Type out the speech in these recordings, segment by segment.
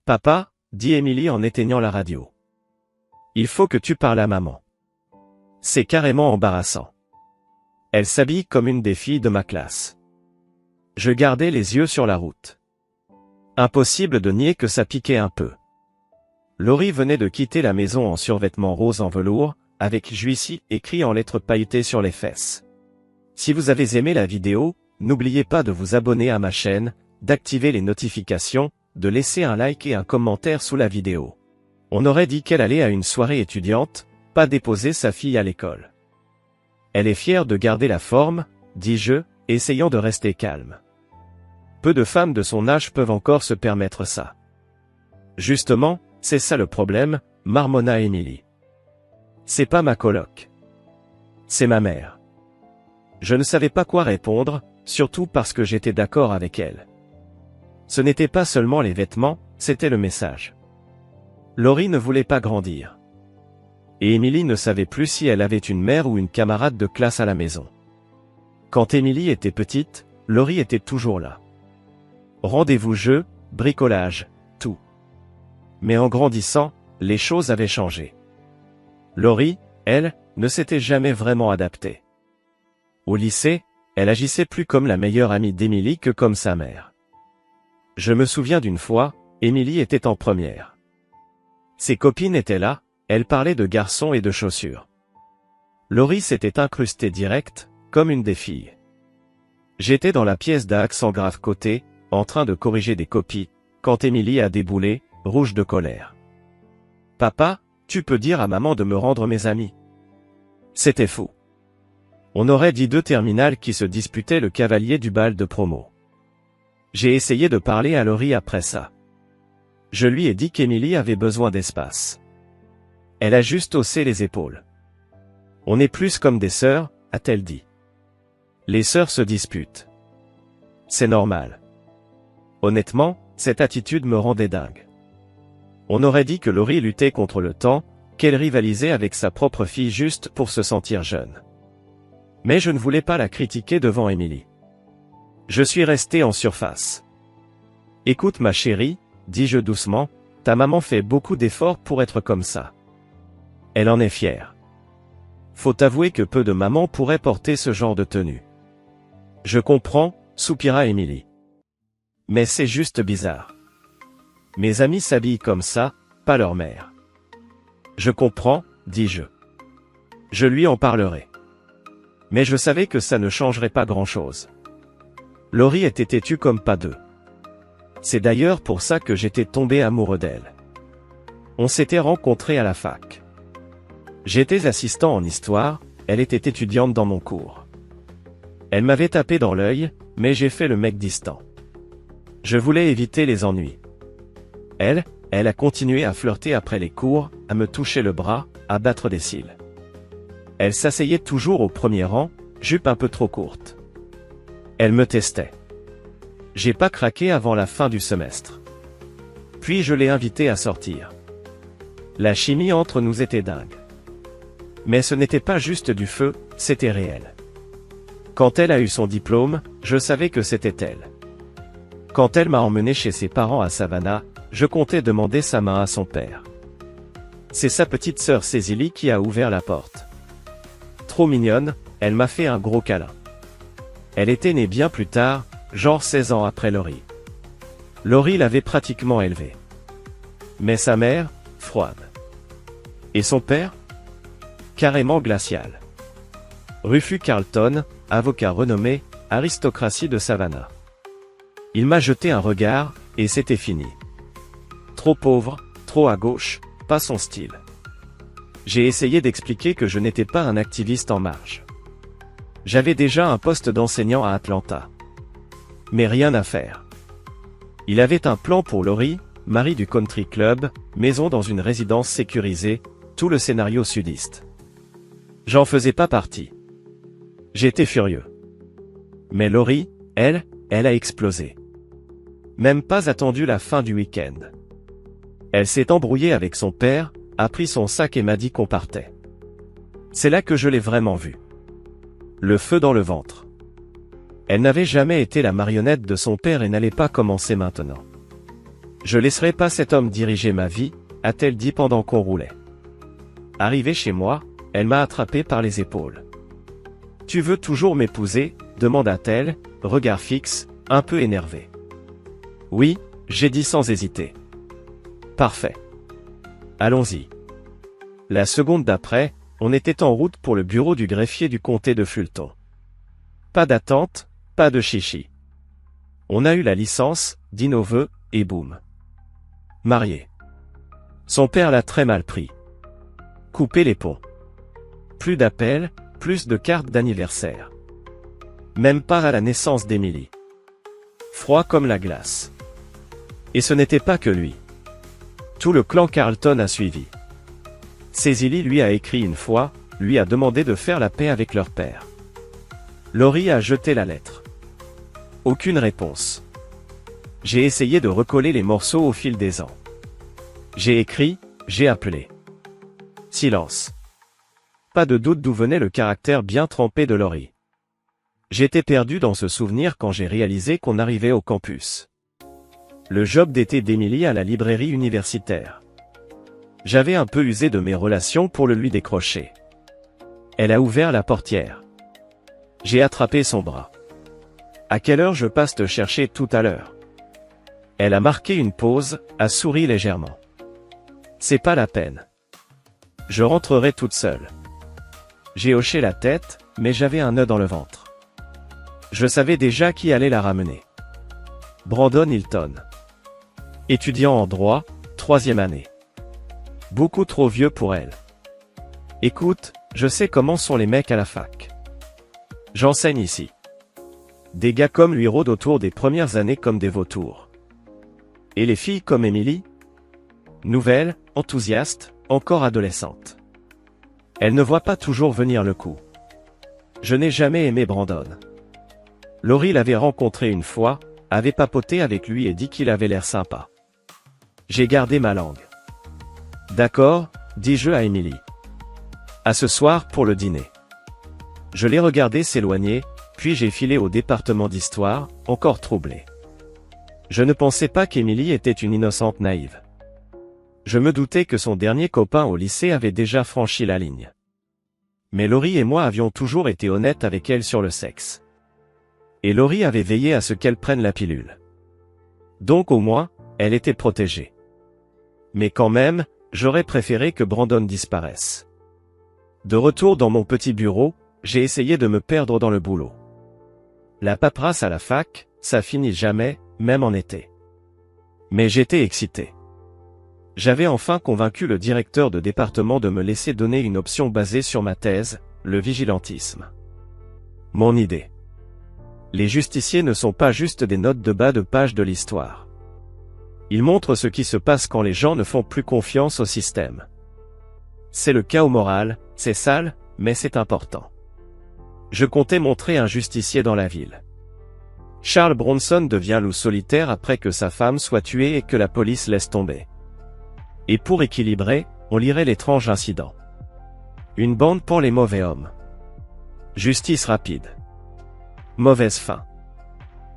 Papa, dit Émilie en éteignant la radio. Il faut que tu parles à maman. C'est carrément embarrassant. Elle s'habille comme une des filles de ma classe. Je gardais les yeux sur la route. Impossible de nier que ça piquait un peu. Laurie venait de quitter la maison en survêtement rose en velours, avec Juicy écrit en lettres pailletées sur les fesses. Si vous avez aimé la vidéo, n'oubliez pas de vous abonner à ma chaîne, d'activer les notifications, de laisser un like et un commentaire sous la vidéo. On aurait dit qu'elle allait à une soirée étudiante, pas déposer sa fille à l'école. Elle est fière de garder la forme, dis-je, essayant de rester calme. Peu de femmes de son âge peuvent encore se permettre ça. Justement, c'est ça le problème, marmonna Émilie. C'est pas ma coloc. C'est ma mère. Je ne savais pas quoi répondre, surtout parce que j'étais d'accord avec elle. Ce n'était pas seulement les vêtements, c'était le message. Laurie ne voulait pas grandir. Et Émilie ne savait plus si elle avait une mère ou une camarade de classe à la maison. Quand Émilie était petite, Laurie était toujours là. Rendez-vous jeux, bricolage, tout. Mais en grandissant, les choses avaient changé. Laurie, elle, ne s'était jamais vraiment adaptée. Au lycée, elle agissait plus comme la meilleure amie d'Émilie que comme sa mère. Je me souviens d'une fois, Émilie était en première. Ses copines étaient là, elles parlaient de garçons et de chaussures. Laurie s'était incrustée direct, comme une des filles. J'étais dans la pièce d'un accent grave côté, en train de corriger des copies, quand Émilie a déboulé, rouge de colère. « Papa, tu peux dire à maman de me rendre mes amis. » C'était fou. On aurait dit deux terminales qui se disputaient le cavalier du bal de promo. J'ai essayé de parler à Laurie après ça. Je lui ai dit qu'Émilie avait besoin d'espace. Elle a juste haussé les épaules. « On est plus comme des sœurs », a-t-elle dit. Les sœurs se disputent. C'est normal. Honnêtement, cette attitude me rendait dingue. On aurait dit que Laurie luttait contre le temps, qu'elle rivalisait avec sa propre fille juste pour se sentir jeune. Mais je ne voulais pas la critiquer devant Émilie. Je suis resté en surface. « Écoute ma chérie, dis-je doucement, ta maman fait beaucoup d'efforts pour être comme ça. Elle en est fière. Faut avouer que peu de mamans pourraient porter ce genre de tenue. » Je comprends, soupira Émilie. Mais c'est juste bizarre. Mes amis s'habillent comme ça, pas leur mère. Je comprends, dis-je. Je lui en parlerai. Mais je savais que ça ne changerait pas grand-chose. Laurie était têtue comme pas deux. C'est d'ailleurs pour ça que j'étais tombé amoureux d'elle. On s'était rencontrés à la fac. J'étais assistant en histoire, elle était étudiante dans mon cours. Elle m'avait tapé dans l'œil, mais j'ai fait le mec distant. Je voulais éviter les ennuis. Elle a continué à flirter après les cours, à me toucher le bras, à battre des cils. Elle s'asseyait toujours au premier rang, jupe un peu trop courte. Elle me testait. J'ai pas craqué avant la fin du semestre. Puis je l'ai invitée à sortir. La chimie entre nous était dingue. Mais ce n'était pas juste du feu, c'était réel. Quand elle a eu son diplôme, je savais que c'était elle. Quand elle m'a emmené chez ses parents à Savannah, je comptais demander sa main à son père. C'est sa petite sœur Cécilie qui a ouvert la porte. Trop mignonne, elle m'a fait un gros câlin. Elle était née bien plus tard, genre 16 ans après Laurie. Laurie l'avait pratiquement élevée. Mais sa mère, froide. Et son père? Carrément glacial. Rufus Carlton, avocat renommé, aristocratie de Savannah. Il m'a jeté un regard, et c'était fini. Trop pauvre, trop à gauche, pas son style. J'ai essayé d'expliquer que je n'étais pas un activiste en marge. J'avais déjà un poste d'enseignant à Atlanta. Mais rien à faire. Il avait un plan pour Laurie, mari du country club, maison dans une résidence sécurisée, tout le scénario sudiste. J'en faisais pas partie. J'étais furieux. Mais Laurie, elle a explosé. Même pas attendu la fin du week-end. Elle s'est embrouillée avec son père, a pris son sac et m'a dit qu'on partait. C'est là que je l'ai vraiment vue. Le feu dans le ventre. Elle n'avait jamais été la marionnette de son père et n'allait pas commencer maintenant. Je laisserai pas cet homme diriger ma vie, a-t-elle dit pendant qu'on roulait. Arrivée chez moi, elle m'a attrapé par les épaules. Tu veux toujours m'épouser, demanda-t-elle, regard fixe, un peu énervé. Oui, j'ai dit sans hésiter. Parfait. Allons-y. La seconde d'après, on était en route pour le bureau du greffier du comté de Fulton. Pas d'attente, pas de chichi. On a eu la licence, dit nos vœux, et boum. Marié. Son père l'a très mal pris. Couper les ponts. Plus d'appels, plus de cartes d'anniversaire. Même pas à la naissance d'Emily. Froid comme la glace. Et ce n'était pas que lui. Tout le clan Carlton a suivi. Cécilie lui a écrit une fois, lui a demandé de faire la paix avec leur père. Laurie a jeté la lettre. Aucune réponse. J'ai essayé de recoller les morceaux au fil des ans. J'ai écrit, j'ai appelé. Silence. Pas de doute d'où venait le caractère bien trempé de Laurie. J'étais perdu dans ce souvenir quand j'ai réalisé qu'on arrivait au campus. Le job d'été d'Emily à la librairie universitaire. J'avais un peu usé de mes relations pour le lui décrocher. Elle a ouvert la portière. J'ai attrapé son bras. À quelle heure je passe te chercher tout à l'heure? Elle a marqué une pause, a souri légèrement. C'est pas la peine. Je rentrerai toute seule. J'ai hoché la tête, mais j'avais un nœud dans le ventre. Je savais déjà qui allait la ramener. Brandon Hilton. Étudiant en droit, 3e année. Beaucoup trop vieux pour elle. Écoute, je sais comment sont les mecs à la fac. J'enseigne ici. Des gars comme lui rôdent autour des premières années comme des vautours. Et les filles comme Emily? Nouvelle, enthousiaste, encore adolescente. Elle ne voit pas toujours venir le coup. Je n'ai jamais aimé Brandon. Laurie l'avait rencontré une fois, avait papoté avec lui et dit qu'il avait l'air sympa. J'ai gardé ma langue. D'accord, dis-je à Emily. À ce soir pour le dîner. Je l'ai regardé s'éloigner, puis j'ai filé au département d'histoire, encore troublé. Je ne pensais pas qu'Emily était une innocente naïve. Je me doutais que son dernier copain au lycée avait déjà franchi la ligne. Mais Laurie et moi avions toujours été honnêtes avec elle sur le sexe. Et Laurie avait veillé à ce qu'elle prenne la pilule. Donc au moins, elle était protégée. Mais quand même, j'aurais préféré que Brandon disparaisse. De retour dans mon petit bureau, j'ai essayé de me perdre dans le boulot. La paperasse à la fac, ça finit jamais, même en été. Mais j'étais excité. J'avais enfin convaincu le directeur de département de me laisser donner une option basée sur ma thèse, le vigilantisme. Mon idée. Les justiciers ne sont pas juste des notes de bas de page de l'histoire. Ils montrent ce qui se passe quand les gens ne font plus confiance au système. C'est le chaos moral, c'est sale, mais c'est important. Je comptais montrer un justicier dans la ville. Charles Bronson devient loup solitaire après que sa femme soit tuée et que la police laisse tomber. Et pour équilibrer, on lirait l'étrange incident. Une bande pour les mauvais hommes. Justice rapide. Mauvaise fin.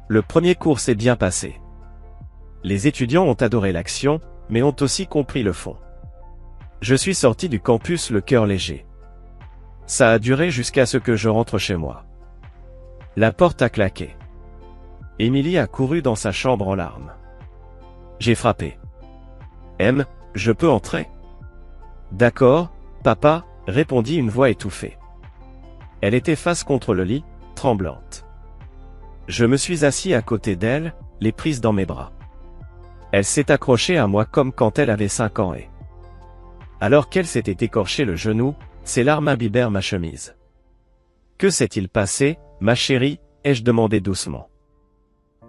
Le premier cours s'est bien passé. Les étudiants ont adoré l'action, mais ont aussi compris le fond. Je suis sorti du campus le cœur léger. Ça a duré jusqu'à ce que je rentre chez moi. La porte a claqué. Emily a couru dans sa chambre en larmes. J'ai frappé. M, je peux entrer? D'accord, papa, répondit une voix étouffée. Elle était face contre le lit, tremblante. Je me suis assis à côté d'elle, les prises dans mes bras. Elle s'est accrochée à moi comme quand elle avait 5 ans et... Alors qu'elle s'était écorché le genou, ses larmes imbibèrent ma chemise. Que s'est-il passé, ma chérie, ai-je demandé doucement.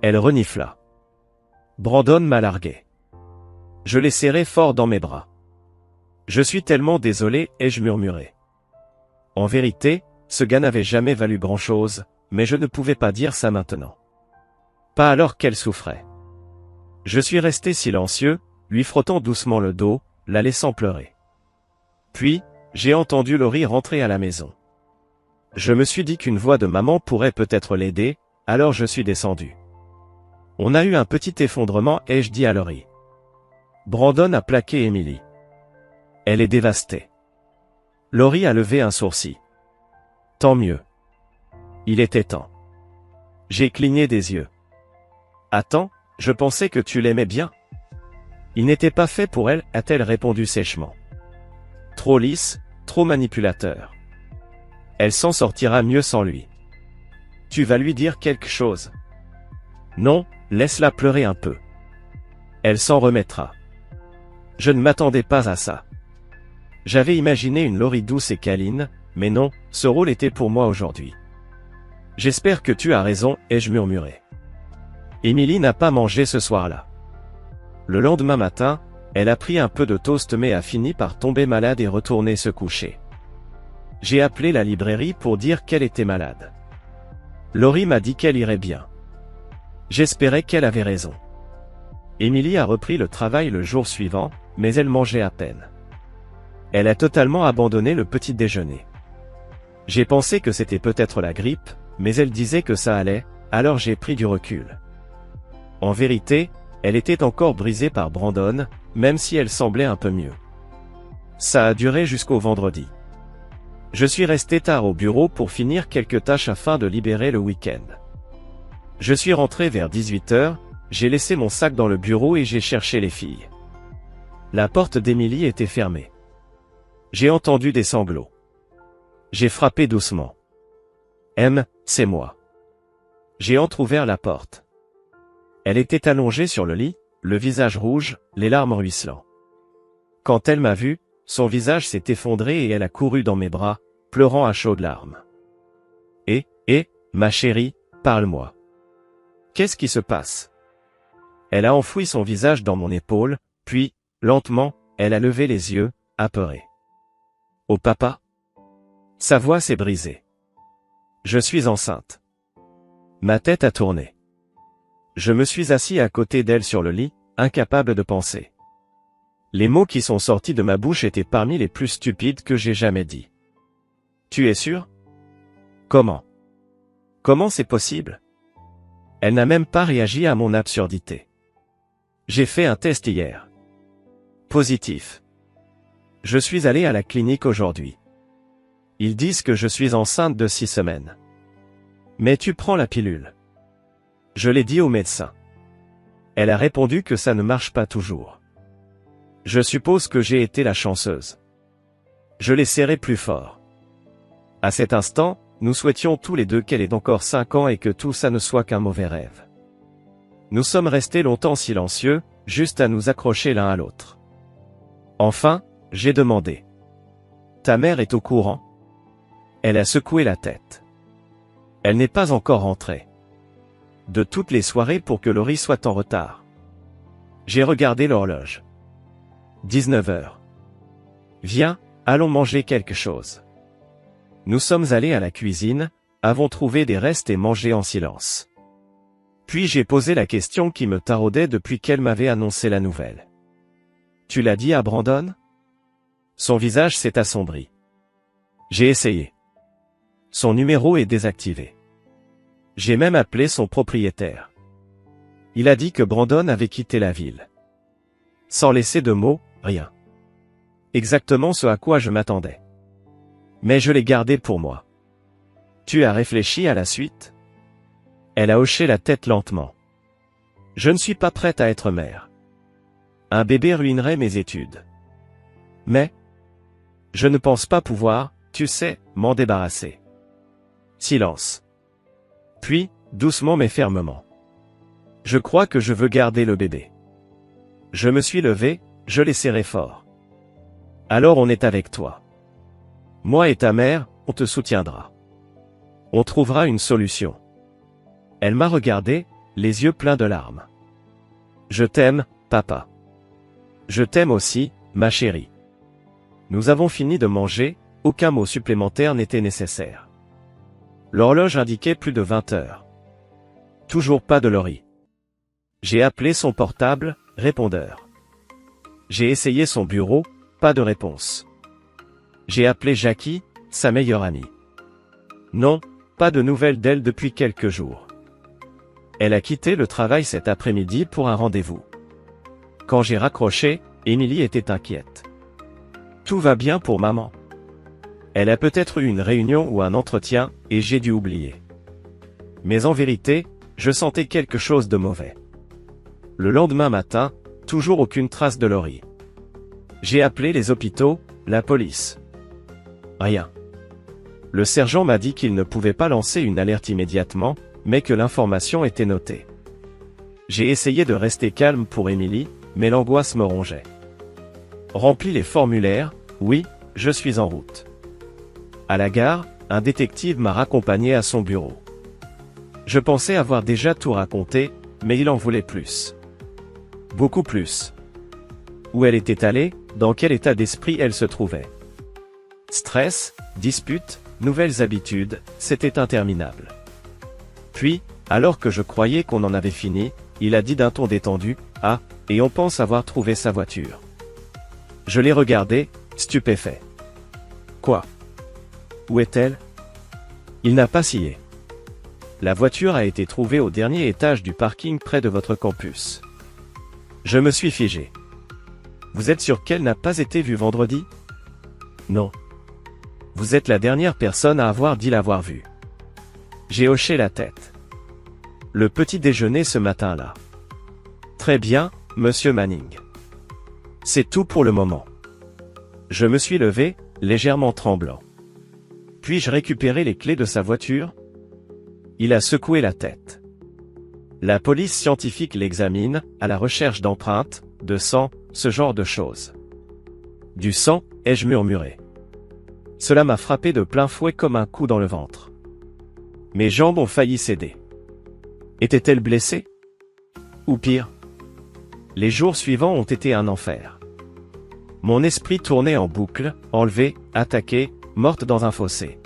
Elle renifla. Brandon m'a largué. Je l'ai serré fort dans mes bras. Je suis tellement désolé, ai-je murmuré. En vérité, ce gars n'avait jamais valu grand-chose, mais je ne pouvais pas dire ça maintenant. Pas alors qu'elle souffrait. Je suis resté silencieux, lui frottant doucement le dos, la laissant pleurer. Puis, j'ai entendu Laurie rentrer à la maison. Je me suis dit qu'une voix de maman pourrait peut-être l'aider, alors je suis descendu. On a eu un petit effondrement, ai-je dit à Laurie. Brandon a plaqué Emily. Elle est dévastée. Laurie a levé un sourcil. Tant mieux. Il était temps. J'ai cligné des yeux. Attends, je pensais que tu l'aimais bien. Il n'était pas fait pour elle, a-t-elle répondu sèchement. Trop lisse, trop manipulateur. Elle s'en sortira mieux sans lui. Tu vas lui dire quelque chose. Non, laisse-la pleurer un peu. Elle s'en remettra. Je ne m'attendais pas à ça. J'avais imaginé une Laurie douce et câline, mais non, ce rôle était pour moi aujourd'hui. J'espère que tu as raison, ai-je murmuré. Emily n'a pas mangé ce soir-là. Le lendemain matin, elle a pris un peu de toast mais a fini par tomber malade et retourner se coucher. J'ai appelé la librairie pour dire qu'elle était malade. Laurie m'a dit qu'elle irait bien. J'espérais qu'elle avait raison. Emily a repris le travail le jour suivant, mais elle mangeait à peine. Elle a totalement abandonné le petit déjeuner. J'ai pensé que c'était peut-être la grippe, mais elle disait que ça allait, alors j'ai pris du recul. En vérité, elle était encore brisée par Brandon, même si elle semblait un peu mieux. Ça a duré jusqu'au vendredi. Je suis resté tard au bureau pour finir quelques tâches afin de libérer le week-end. Je suis rentré vers 18h, j'ai laissé mon sac dans le bureau et j'ai cherché les filles. La porte d'Emily était fermée. J'ai entendu des sanglots. J'ai frappé doucement. C'est moi. J'ai entrouvert la porte. Elle était allongée sur le lit, le visage rouge, les larmes ruisselant. Quand elle m'a vu, son visage s'est effondré et elle a couru dans mes bras, pleurant à chaudes larmes. Ma chérie, parle-moi. Qu'est-ce qui se passe? Elle a enfoui son visage dans mon épaule, puis, lentement, elle a levé les yeux, apeurée. Oh papa? Sa voix s'est brisée. Je suis enceinte. Ma tête a tourné. Je me suis assis à côté d'elle sur le lit, incapable de penser. Les mots qui sont sortis de ma bouche étaient parmi les plus stupides que j'ai jamais dit. Tu es sûr? Comment? Comment c'est possible? Elle n'a même pas réagi à mon absurdité. J'ai fait un test hier. Positif. Je suis allé à la clinique aujourd'hui. Ils disent que je suis enceinte de 6 semaines. Mais tu prends la pilule. Je l'ai dit au médecin. Elle a répondu que ça ne marche pas toujours. Je suppose que j'ai été la chanceuse. Je l'ai serré plus fort. À cet instant, nous souhaitions tous les deux qu'elle ait encore 5 ans et que tout ça ne soit qu'un mauvais rêve. Nous sommes restés longtemps silencieux, juste à nous accrocher l'un à l'autre. Enfin, j'ai demandé. Ta mère est au courant? Elle a secoué la tête. Elle n'est pas encore rentrée. De toutes les soirées pour que Laurie soit en retard. J'ai regardé l'horloge. 19h. Viens, allons manger quelque chose. Nous sommes allés à la cuisine, avons trouvé des restes et mangé en silence. Puis j'ai posé la question qui me taraudait depuis qu'elle m'avait annoncé la nouvelle. Tu l'as dit à Brandon? Son visage s'est assombri. J'ai essayé. Son numéro est désactivé. J'ai même appelé son propriétaire. Il a dit que Brandon avait quitté la ville. Sans laisser de mots, rien. Exactement ce à quoi je m'attendais. Mais je l'ai gardé pour moi. Tu as réfléchi à la suite? Elle a hoché la tête lentement. Je ne suis pas prête à être mère. Un bébé ruinerait mes études. Mais je ne pense pas pouvoir, tu sais, m'en débarrasser. Silence. Puis, doucement mais fermement. Je crois que je veux garder le bébé. Je me suis levé, je l'ai serré fort. Alors on est avec toi. Moi et ta mère, on te soutiendra. On trouvera une solution. Elle m'a regardé, les yeux pleins de larmes. Je t'aime, papa. Je t'aime aussi, ma chérie. Nous avons fini de manger, aucun mot supplémentaire n'était nécessaire. L'horloge indiquait plus de 20 heures. Toujours pas de Laurie. J'ai appelé son portable, répondeur. J'ai essayé son bureau, pas de réponse. J'ai appelé Jackie, sa meilleure amie. Non, pas de nouvelles d'elle depuis quelques jours. Elle a quitté le travail cet après-midi pour un rendez-vous. Quand j'ai raccroché, Émilie était inquiète. Tout va bien pour maman. Elle a peut-être eu une réunion ou un entretien, et j'ai dû oublier. Mais en vérité, je sentais quelque chose de mauvais. Le lendemain matin, toujours aucune trace de Laurie. J'ai appelé les hôpitaux, la police. Rien. Le sergent m'a dit qu'il ne pouvait pas lancer une alerte immédiatement, mais que l'information était notée. J'ai essayé de rester calme pour Émilie, mais l'angoisse me rongeait. Remplis les formulaires, oui, je suis en route. À la gare, un détective m'a raccompagné à son bureau. Je pensais avoir déjà tout raconté, mais il en voulait plus. Beaucoup plus. Où elle était allée, dans quel état d'esprit elle se trouvait. Stress, disputes, nouvelles habitudes, c'était interminable. Puis, alors que je croyais qu'on en avait fini, il a dit d'un ton détendu, « Ah, et on pense avoir trouvé sa voiture. » Je l'ai regardé, stupéfait. « Quoi? Où est-elle? » Il n'a pas scié. La voiture a été trouvée au dernier étage du parking près de votre campus. Je me suis figé. Vous êtes sûr qu'elle n'a pas été vue vendredi? Non. Vous êtes la dernière personne à avoir dit l'avoir vue. J'ai hoché la tête. Le petit déjeuner ce matin-là. Très bien, monsieur Manning. C'est tout pour le moment. Je me suis levé, légèrement tremblant. Puis-je récupérer les clés de sa voiture? Il a secoué la tête. La police scientifique l'examine, à la recherche d'empreintes, de sang, ce genre de choses. Du sang, ai-je murmuré. Cela m'a frappé de plein fouet comme un coup dans le ventre. Mes jambes ont failli céder. Était-elle blessée? Ou pire? Les jours suivants ont été un enfer. Mon esprit tournait en boucle, enlevée, attaquée, morte dans un fossé.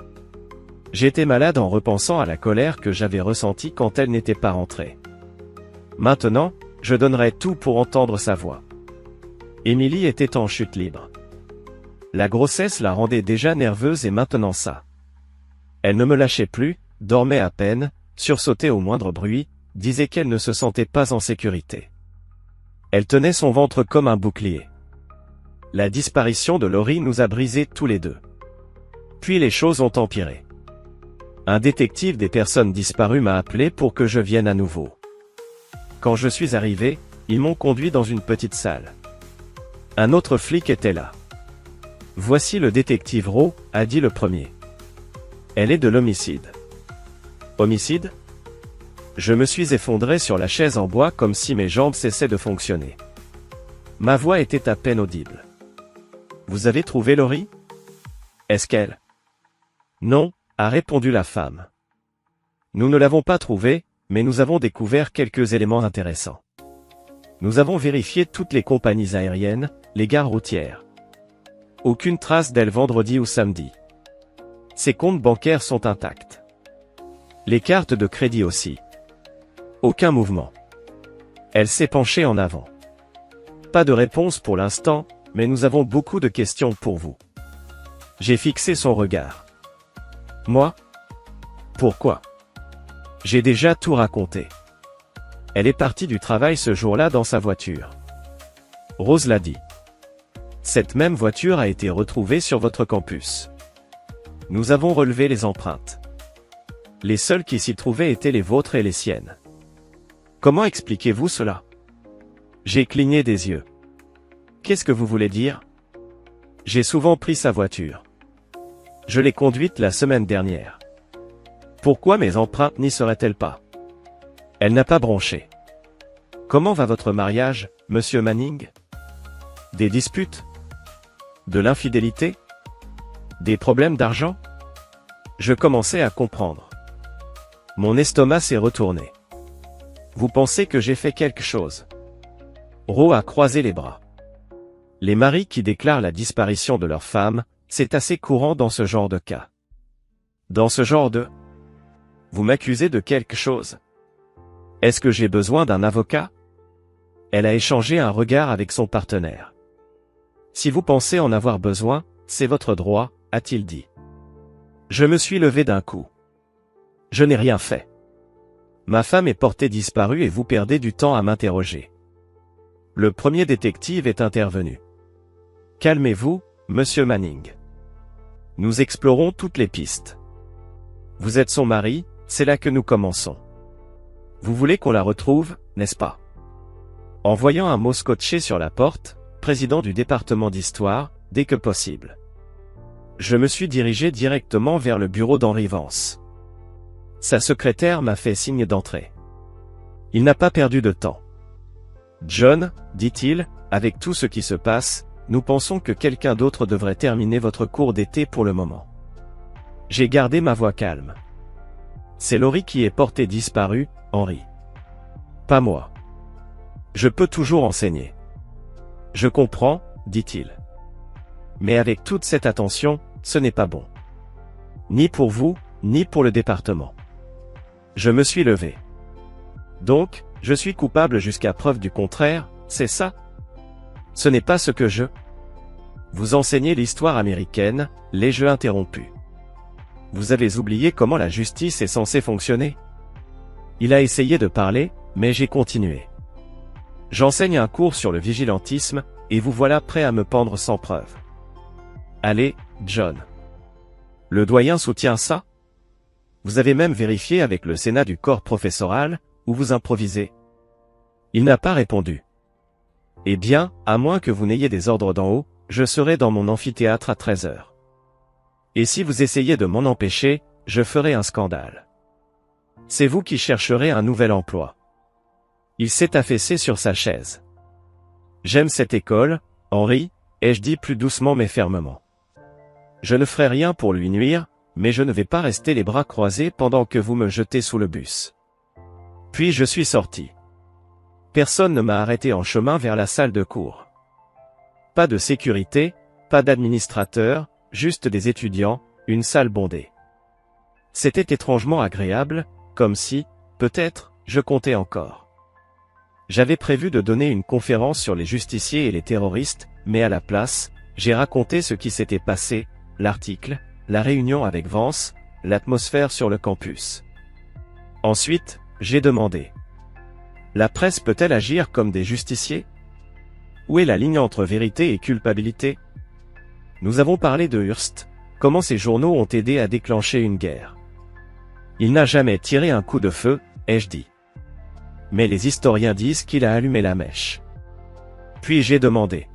J'étais malade en repensant à la colère que j'avais ressentie quand elle n'était pas rentrée. Maintenant, je donnerais tout pour entendre sa voix. Émilie était en chute libre. La grossesse la rendait déjà nerveuse et maintenant ça. Elle ne me lâchait plus, dormait à peine, sursautait au moindre bruit, disait qu'elle ne se sentait pas en sécurité. Elle tenait son ventre comme un bouclier. La disparition de Laurie nous a brisés tous les deux. Puis les choses ont empiré. Un détective des personnes disparues m'a appelé pour que je vienne à nouveau. Quand je suis arrivé, ils m'ont conduit dans une petite salle. Un autre flic était là. Voici le détective Rowe, a dit le premier. Elle est de l'homicide. Homicide? Je me suis effondré sur la chaise en bois comme si mes jambes cessaient de fonctionner. Ma voix était à peine audible. Vous avez trouvé Laurie? Est-ce qu'elle? Non, a répondu la femme. Nous ne l'avons pas trouvée, mais nous avons découvert quelques éléments intéressants. Nous avons vérifié toutes les compagnies aériennes, les gares routières. Aucune trace d'elle vendredi ou samedi. Ses comptes bancaires sont intacts. Les cartes de crédit aussi. Aucun mouvement. Elle s'est penchée en avant. Pas de réponse pour l'instant, mais nous avons beaucoup de questions pour vous. J'ai fixé son regard. Moi? Pourquoi? J'ai déjà tout raconté. Elle est partie du travail ce jour-là dans sa voiture. Rose l'a dit. Cette même voiture a été retrouvée sur votre campus. Nous avons relevé les empreintes. Les seules qui s'y trouvaient étaient les vôtres et les siennes. Comment expliquez-vous cela? J'ai cligné des yeux. Qu'est-ce que vous voulez dire? J'ai souvent pris sa voiture. Je l'ai conduite la semaine dernière. Pourquoi mes empreintes n'y seraient-elles pas? Elle n'a pas bronché. Comment va votre mariage, monsieur Manning? Des disputes? De l'infidélité? Des problèmes d'argent? Je commençais à comprendre. Mon estomac s'est retourné. Vous pensez que j'ai fait quelque chose? Rowe a croisé les bras. Les maris qui déclarent la disparition de leur femme, c'est assez courant dans ce genre de cas. Dans ce genre de... Vous m'accusez de quelque chose? Est-ce que j'ai besoin d'un avocat? Elle a échangé un regard avec son partenaire. Si vous pensez en avoir besoin, c'est votre droit, a-t-il dit. Je me suis levé d'un coup. Je n'ai rien fait. Ma femme est portée disparue et vous perdez du temps à m'interroger. le premier détective est intervenu. Calmez-vous, monsieur Manning. Nous explorons toutes les pistes. Vous êtes son mari, c'est là que nous commençons. Vous voulez qu'on la retrouve, n'est-ce pas? En voyant un mot scotché sur la porte, président du département d'histoire, dès que possible. Je me suis dirigé directement vers le bureau d'Henry Vance. Sa secrétaire m'a fait signe d'entrer. Il n'a pas perdu de temps. John, dit-il, avec tout ce qui se passe, nous pensons que quelqu'un d'autre devrait terminer votre cours d'été pour le moment. J'ai gardé ma voix calme. C'est Laurie qui est portée disparue, Henry. Pas moi. Je peux toujours enseigner. Je comprends, dit-il. Mais avec toute cette attention, ce n'est pas bon. Ni pour vous, ni pour le département. Je me suis levé. Donc, je suis coupable jusqu'à preuve du contraire, c'est ça? Ce n'est pas ce que je... Vous enseignez l'histoire américaine, l'ai-je interrompu. Vous avez oublié comment la justice est censée fonctionner? Il a essayé de parler, mais j'ai continué. J'enseigne un cours sur le vigilantisme, et vous voilà prêt à me pendre sans preuve. Allez, John. Le doyen soutient ça? Vous avez même vérifié avec le Sénat du corps professoral, ou vous improvisez? Il n'a pas répondu. Eh bien, à moins que vous n'ayez des ordres d'en haut, je serai dans mon amphithéâtre à 13 heures. Et si vous essayez de m'en empêcher, je ferai un scandale. C'est vous qui chercherez un nouvel emploi. Il s'est affaissé sur sa chaise. J'aime cette école, Henry, ai-je dit plus doucement mais fermement. Je ne ferai rien pour lui nuire, mais je ne vais pas rester les bras croisés pendant que vous me jetez sous le bus. Puis je suis sorti. Personne ne m'a arrêté en chemin vers la salle de cours. Pas de sécurité, pas d'administrateur, juste des étudiants, une salle bondée. C'était étrangement agréable, comme si, peut-être, je comptais encore. J'avais prévu de donner une conférence sur les justiciers et les terroristes, mais à la place, j'ai raconté ce qui s'était passé, l'article, la réunion avec Vance, l'atmosphère sur le campus. Ensuite, j'ai demandé. La presse peut-elle agir comme des justiciers? Où est la ligne entre vérité et culpabilité? Nous avons parlé de Hearst, comment ces journaux ont aidé à déclencher une guerre. Il n'a jamais tiré un coup de feu, ai-je dit. Mais les historiens disent qu'il a allumé la mèche. Puis j'ai demandé.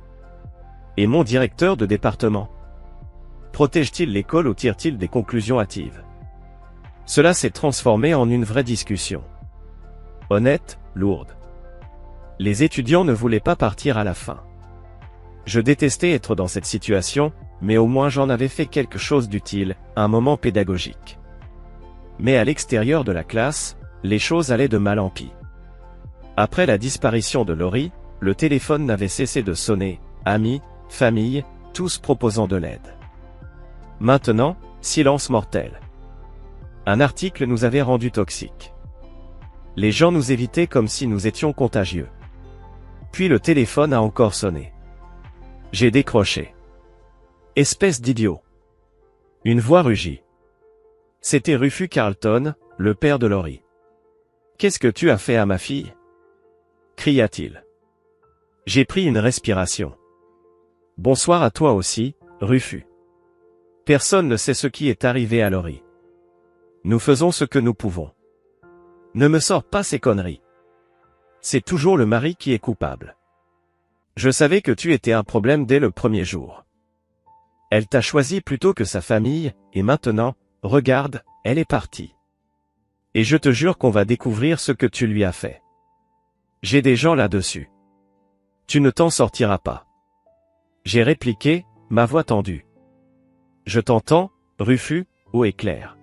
Et mon directeur de département? Protège-t-il l'école ou tire-t-il des conclusions hâtives? Cela s'est transformé en une vraie discussion. Honnête, lourde. Les étudiants ne voulaient pas partir à la fin. Je détestais être dans cette situation, mais au moins j'en avais fait quelque chose d'utile, un moment pédagogique. Mais à l'extérieur de la classe, les choses allaient de mal en pis. Après la disparition de Laurie, le téléphone n'avait cessé de sonner, amis, famille, tous proposant de l'aide. Maintenant, silence mortel. Un article nous avait rendus toxiques. Les gens nous évitaient comme si nous étions contagieux. Puis le téléphone a encore sonné. J'ai décroché. Espèce d'idiot. Une voix rugit. C'était Rufus Carlton, le père de Laurie. Qu'est-ce que tu as fait à ma fille? Cria-t-il. J'ai pris une respiration. Bonsoir à toi aussi, Rufus. Personne ne sait ce qui est arrivé à Laurie. Nous faisons ce que nous pouvons. Ne me sors pas ces conneries. C'est toujours le mari qui est coupable. Je savais que tu étais un problème dès le premier jour. Elle t'a choisi plutôt que sa famille, et maintenant, regarde, elle est partie. Et je te jure qu'on va découvrir ce que tu lui as fait. J'ai des gens là-dessus. Tu ne t'en sortiras pas. J'ai répliqué, ma voix tendue. Je t'entends, Rufus, haut et clair.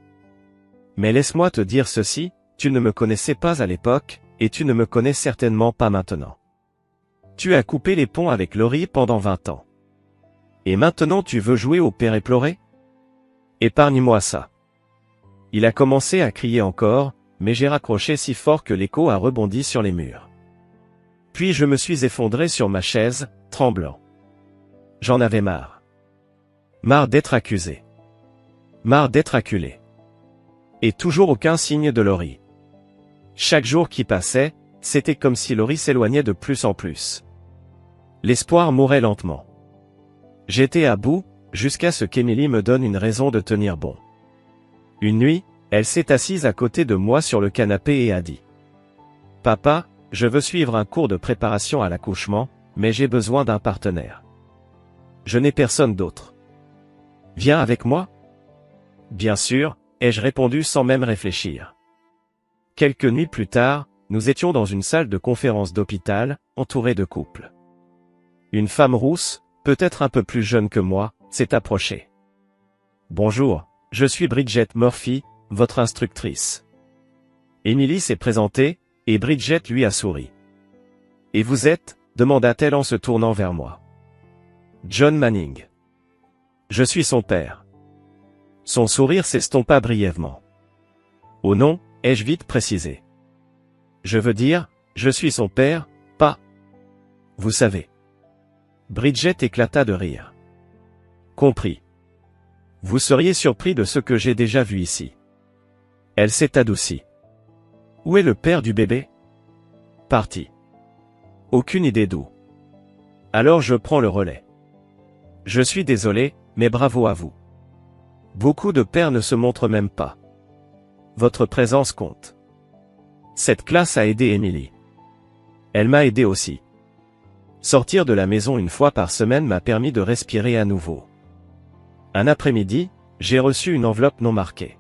Mais laisse-moi te dire ceci, tu ne me connaissais pas à l'époque, et tu ne me connais certainement pas maintenant. Tu as coupé les ponts avec Laurie pendant 20 ans. Et maintenant tu veux jouer au père éploré? Épargne-moi ça. Il a commencé à crier encore, mais j'ai raccroché si fort que l'écho a rebondi sur les murs. Puis je me suis effondré sur ma chaise, tremblant. J'en avais marre. Marre d'être accusé. Marre d'être acculé. Et toujours aucun signe de Laurie. Chaque jour qui passait, c'était comme si Laurie s'éloignait de plus en plus. L'espoir mourait lentement. J'étais à bout, jusqu'à ce qu'Émilie me donne une raison de tenir bon. Une nuit, elle s'est assise à côté de moi sur le canapé et a dit « Papa, je veux suivre un cours de préparation à l'accouchement, mais j'ai besoin d'un partenaire. Je n'ai personne d'autre. Viens avec moi ?» Bien sûr, ai-je répondu sans même réfléchir. Quelques nuits plus tard, nous étions dans une salle de conférence d'hôpital, entourés de couples. Une femme rousse, peut-être un peu plus jeune que moi, s'est approchée. « Bonjour, je suis Bridget Murphy, votre instructrice. » Émilie s'est présentée, et Bridget lui a souri. « Et vous êtes ?» demanda-t-elle en se tournant vers moi. « John Manning. Je suis son père. » Son sourire s'estompa brièvement. « Oh non » ai-je vite précisé. « Je veux dire, je suis son père, pas... Vous savez. » Bridget éclata de rire. « Compris. Vous seriez surpris de ce que j'ai déjà vu ici. » Elle s'est adoucie. « Où est le père du bébé ? » Parti. Aucune idée d'où. Alors je prends le relais. Je suis désolé, mais bravo à vous. Beaucoup de pères ne se montrent même pas. Votre présence compte. Cette classe a aidé Émilie. Elle m'a aidé aussi. Sortir de la maison une fois par semaine m'a permis de respirer à nouveau. Un après-midi, j'ai reçu une enveloppe non marquée.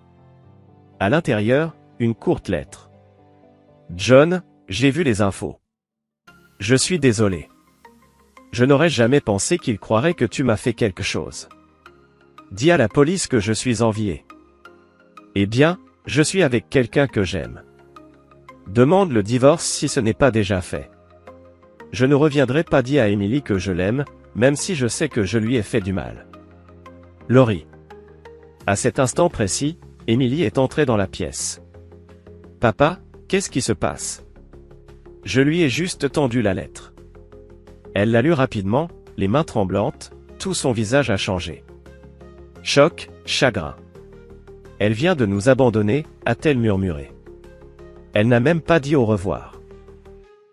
À l'intérieur, une courte lettre. John, j'ai vu les infos. Je suis désolé. Je n'aurais jamais pensé qu'il croirait que tu m'as fait quelque chose. Dis à la police que je suis envié. Eh bien, je suis avec quelqu'un que j'aime. Demande le divorce si ce n'est pas déjà fait. Je ne reviendrai pas dire à Émilie que je l'aime, même si je sais que je lui ai fait du mal. Laurie. À cet instant précis, Émilie est entrée dans la pièce. Papa, qu'est-ce qui se passe ? Je lui ai juste tendu la lettre. Elle l'a lue rapidement, les mains tremblantes, tout son visage a changé. Choc, chagrin. Elle vient de nous abandonner, a-t-elle murmuré. Elle n'a même pas dit au revoir.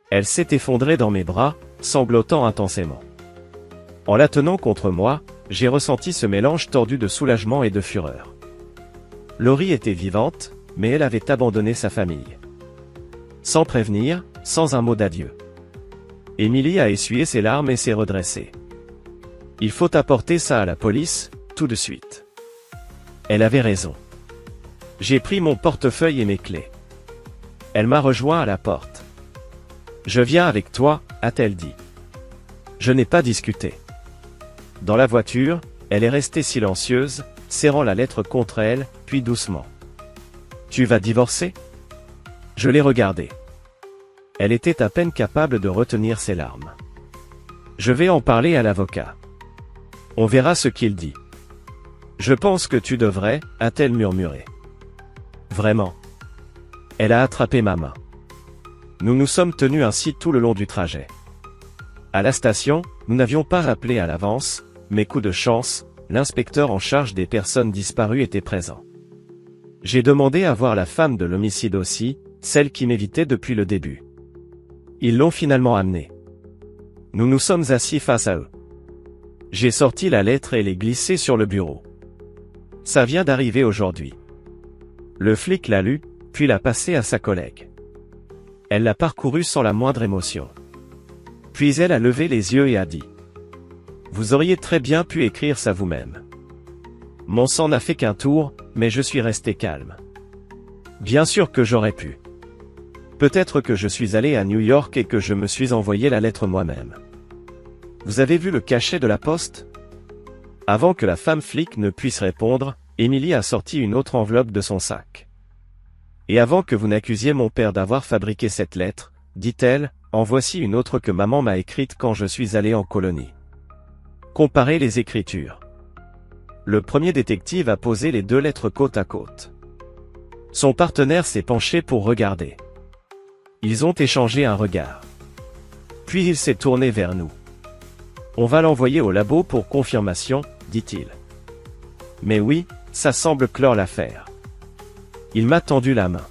Elle s'est effondrée dans mes bras, sanglotant intensément. En la tenant contre moi, j'ai ressenti ce mélange tordu de soulagement et de fureur. Laurie était vivante, mais elle avait abandonné sa famille. Sans prévenir, sans un mot d'adieu. Émilie a essuyé ses larmes et s'est redressée. Il faut apporter ça à la police, tout de suite. Elle avait raison. J'ai pris mon portefeuille et mes clés. Elle m'a rejoint à la porte. Je viens avec toi, a-t-elle dit. Je n'ai pas discuté. Dans la voiture, elle est restée silencieuse, serrant la lettre contre elle, puis doucement. Tu vas divorcer ? Je l'ai regardée. Elle était à peine capable de retenir ses larmes. Je vais en parler à l'avocat. On verra ce qu'il dit. Je pense que tu devrais, a-t-elle murmuré. Vraiment. Elle a attrapé ma main. Nous nous sommes tenus ainsi tout le long du trajet. À la station, nous n'avions pas appelé à l'avance, mais coup de chance, l'inspecteur en charge des personnes disparues était présent. J'ai demandé à voir la femme de l'homicide aussi, celle qui m'évitait depuis le début. Ils l'ont finalement amenée. Nous nous sommes assis face à eux. J'ai sorti la lettre et l'ai glissée sur le bureau. Ça vient d'arriver aujourd'hui. Le flic l'a lu, puis l'a passée à sa collègue. Elle l'a parcouru sans la moindre émotion. Puis elle a levé les yeux et a dit « Vous auriez très bien pu écrire ça vous-même. » Mon sang n'a fait qu'un tour, mais je suis resté calme. Bien sûr que j'aurais pu. Peut-être que je suis allé à New York et que je me suis envoyé la lettre moi-même. Vous avez vu le cachet de la poste ? Avant que la femme flic ne puisse répondre, Émilie a sorti une autre enveloppe de son sac. Et avant que vous n'accusiez mon père d'avoir fabriqué cette lettre, dit-elle, en voici une autre que maman m'a écrite quand je suis allé en colonie. Comparez les écritures. Le premier détective a posé les deux lettres côte à côte. Son partenaire s'est penché pour regarder. Ils ont échangé un regard. Puis il s'est tourné vers nous. On va l'envoyer au labo pour confirmation, dit-il. Mais oui, ça semble clore l'affaire. Il m'a tendu la main.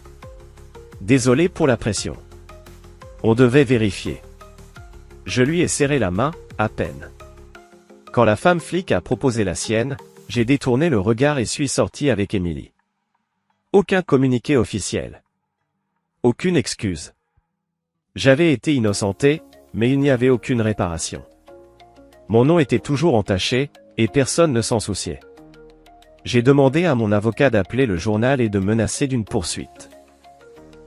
Désolé pour la pression. On devait vérifier. Je lui ai serré la main, à peine. Quand la femme flic a proposé la sienne, j'ai détourné le regard et suis sorti avec Émilie. Aucun communiqué officiel. Aucune excuse. J'avais été innocenté, mais il n'y avait aucune réparation. Mon nom était toujours entaché, et personne ne s'en souciait. J'ai demandé à mon avocat d'appeler le journal et de menacer d'une poursuite.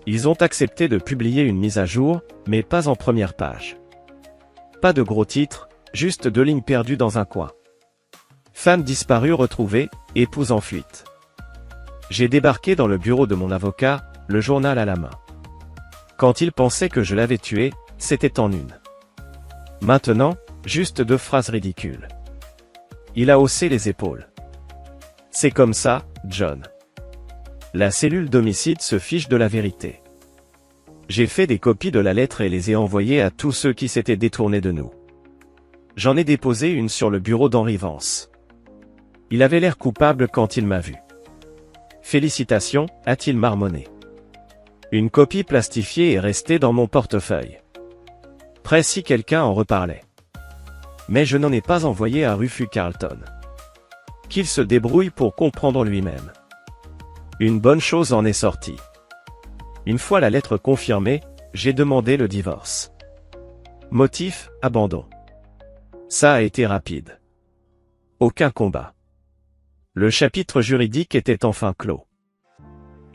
Ils ont accepté de publier une mise à jour, mais pas en première page. Pas de gros titres, juste 2 lignes perdues dans un coin. Femme disparue retrouvée, épouse en fuite. J'ai débarqué dans le bureau de mon avocat, le journal à la main. Quand il pensait que je l'avais tué, c'était en une. Maintenant, juste 2 phrases ridicules. Il a haussé les épaules. C'est comme ça, John. La cellule d'homicide se fiche de la vérité. J'ai fait des copies de la lettre et les ai envoyées à tous ceux qui s'étaient détournés de nous. J'en ai déposé une sur le bureau d'Henri Vance. Il avait l'air coupable quand il m'a vu. Félicitations, a-t-il marmonné. Une copie plastifiée est restée dans mon portefeuille. Près si quelqu'un en reparlait. Mais je n'en ai pas envoyé à Rufus Carlton. Qu'il se débrouille pour comprendre lui-même. Une bonne chose en est sortie. Une fois la lettre confirmée, j'ai demandé le divorce. Motif, abandon. Ça a été rapide. Aucun combat. Le chapitre juridique était enfin clos.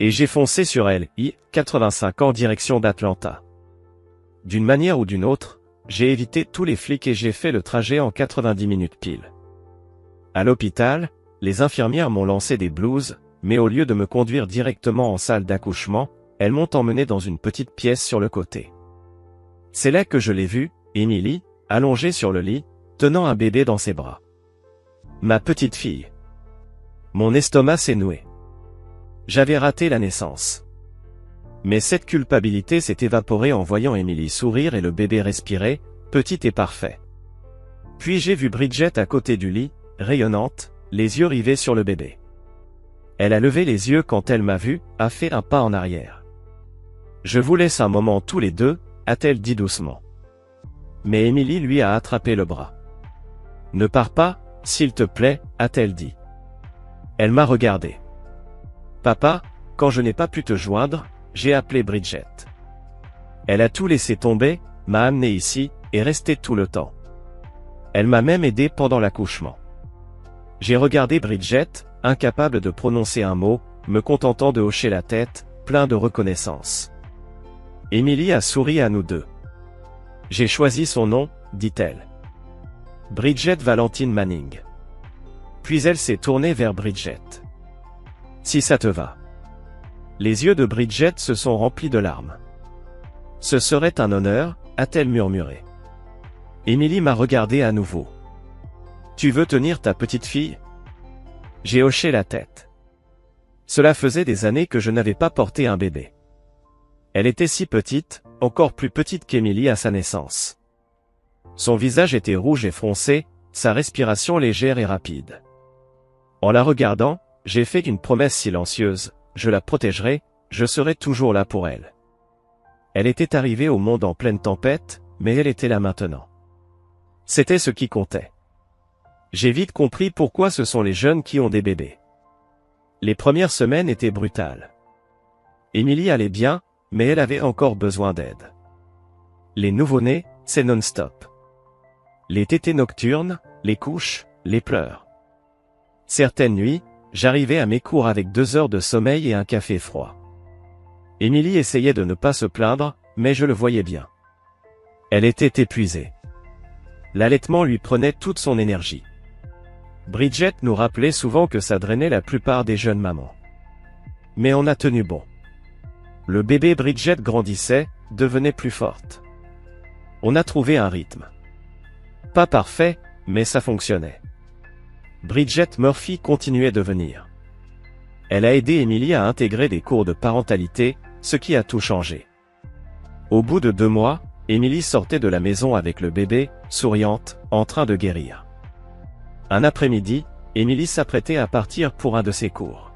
Et j'ai foncé sur elle, 85 en direction d'Atlanta. D'une manière ou d'une autre, j'ai évité tous les flics et j'ai fait le trajet en 90 minutes pile. À l'hôpital, les infirmières m'ont lancé des blouses, mais au lieu de me conduire directement en salle d'accouchement, elles m'ont emmené dans une petite pièce sur le côté. C'est là que je l'ai vue, Émilie, allongée sur le lit, tenant un bébé dans ses bras. Ma petite fille. Mon estomac s'est noué. J'avais raté la naissance. Mais cette culpabilité s'est évaporée en voyant Émilie sourire et le bébé respirer, petit et parfait. Puis j'ai vu Bridget à côté du lit, rayonnante, les yeux rivés sur le bébé. Elle a levé les yeux quand elle m'a vu, a fait un pas en arrière. Je vous laisse un moment tous les deux, a-t-elle dit doucement. Mais Émilie lui a attrapé le bras. Ne pars pas, s'il te plaît, a-t-elle dit. Elle m'a regardé. Papa, quand je n'ai pas pu te joindre, j'ai appelé Bridget. Elle a tout laissé tomber, m'a amené ici, et resté tout le temps. Elle m'a même aidé pendant l'accouchement. J'ai regardé Bridget, incapable de prononcer un mot, me contentant de hocher la tête, plein de reconnaissance. Émilie a souri à nous deux. J'ai choisi son nom, dit-elle. Bridget Valentine Manning. Puis elle s'est tournée vers Bridget. Si ça te va. Les yeux de Bridget se sont remplis de larmes. Ce serait un honneur, a-t-elle murmuré. Émilie m'a regardé à nouveau. Tu veux tenir ta petite fille? J'ai hoché la tête. Cela faisait des années que je n'avais pas porté un bébé. Elle était si petite, encore plus petite qu'Émilie à sa naissance. Son visage était rouge et froncé, sa respiration légère et rapide. En la regardant, j'ai fait une promesse silencieuse, je la protégerai, je serai toujours là pour elle. Elle était arrivée au monde en pleine tempête, mais elle était là maintenant. C'était ce qui comptait. J'ai vite compris pourquoi ce sont les jeunes qui ont des bébés. Les premières semaines étaient brutales. Émilie allait bien, mais elle avait encore besoin d'aide. Les nouveau-nés, c'est non-stop. Les tétées nocturnes, les couches, les pleurs. Certaines nuits, j'arrivais à mes cours avec 2 heures de sommeil et un café froid. Émilie essayait de ne pas se plaindre, mais je le voyais bien. Elle était épuisée. L'allaitement lui prenait toute son énergie. Bridget nous rappelait souvent que ça drainait la plupart des jeunes mamans. Mais on a tenu bon. Le bébé Bridget grandissait, devenait plus forte. On a trouvé un rythme. Pas parfait, mais ça fonctionnait. Bridget Murphy continuait de venir. Elle a aidé Émilie à intégrer des cours de parentalité, ce qui a tout changé. Au bout de 2 mois, Émilie sortait de la maison avec le bébé, souriante, en train de guérir. Un après-midi, Émilie s'apprêtait à partir pour un de ses cours.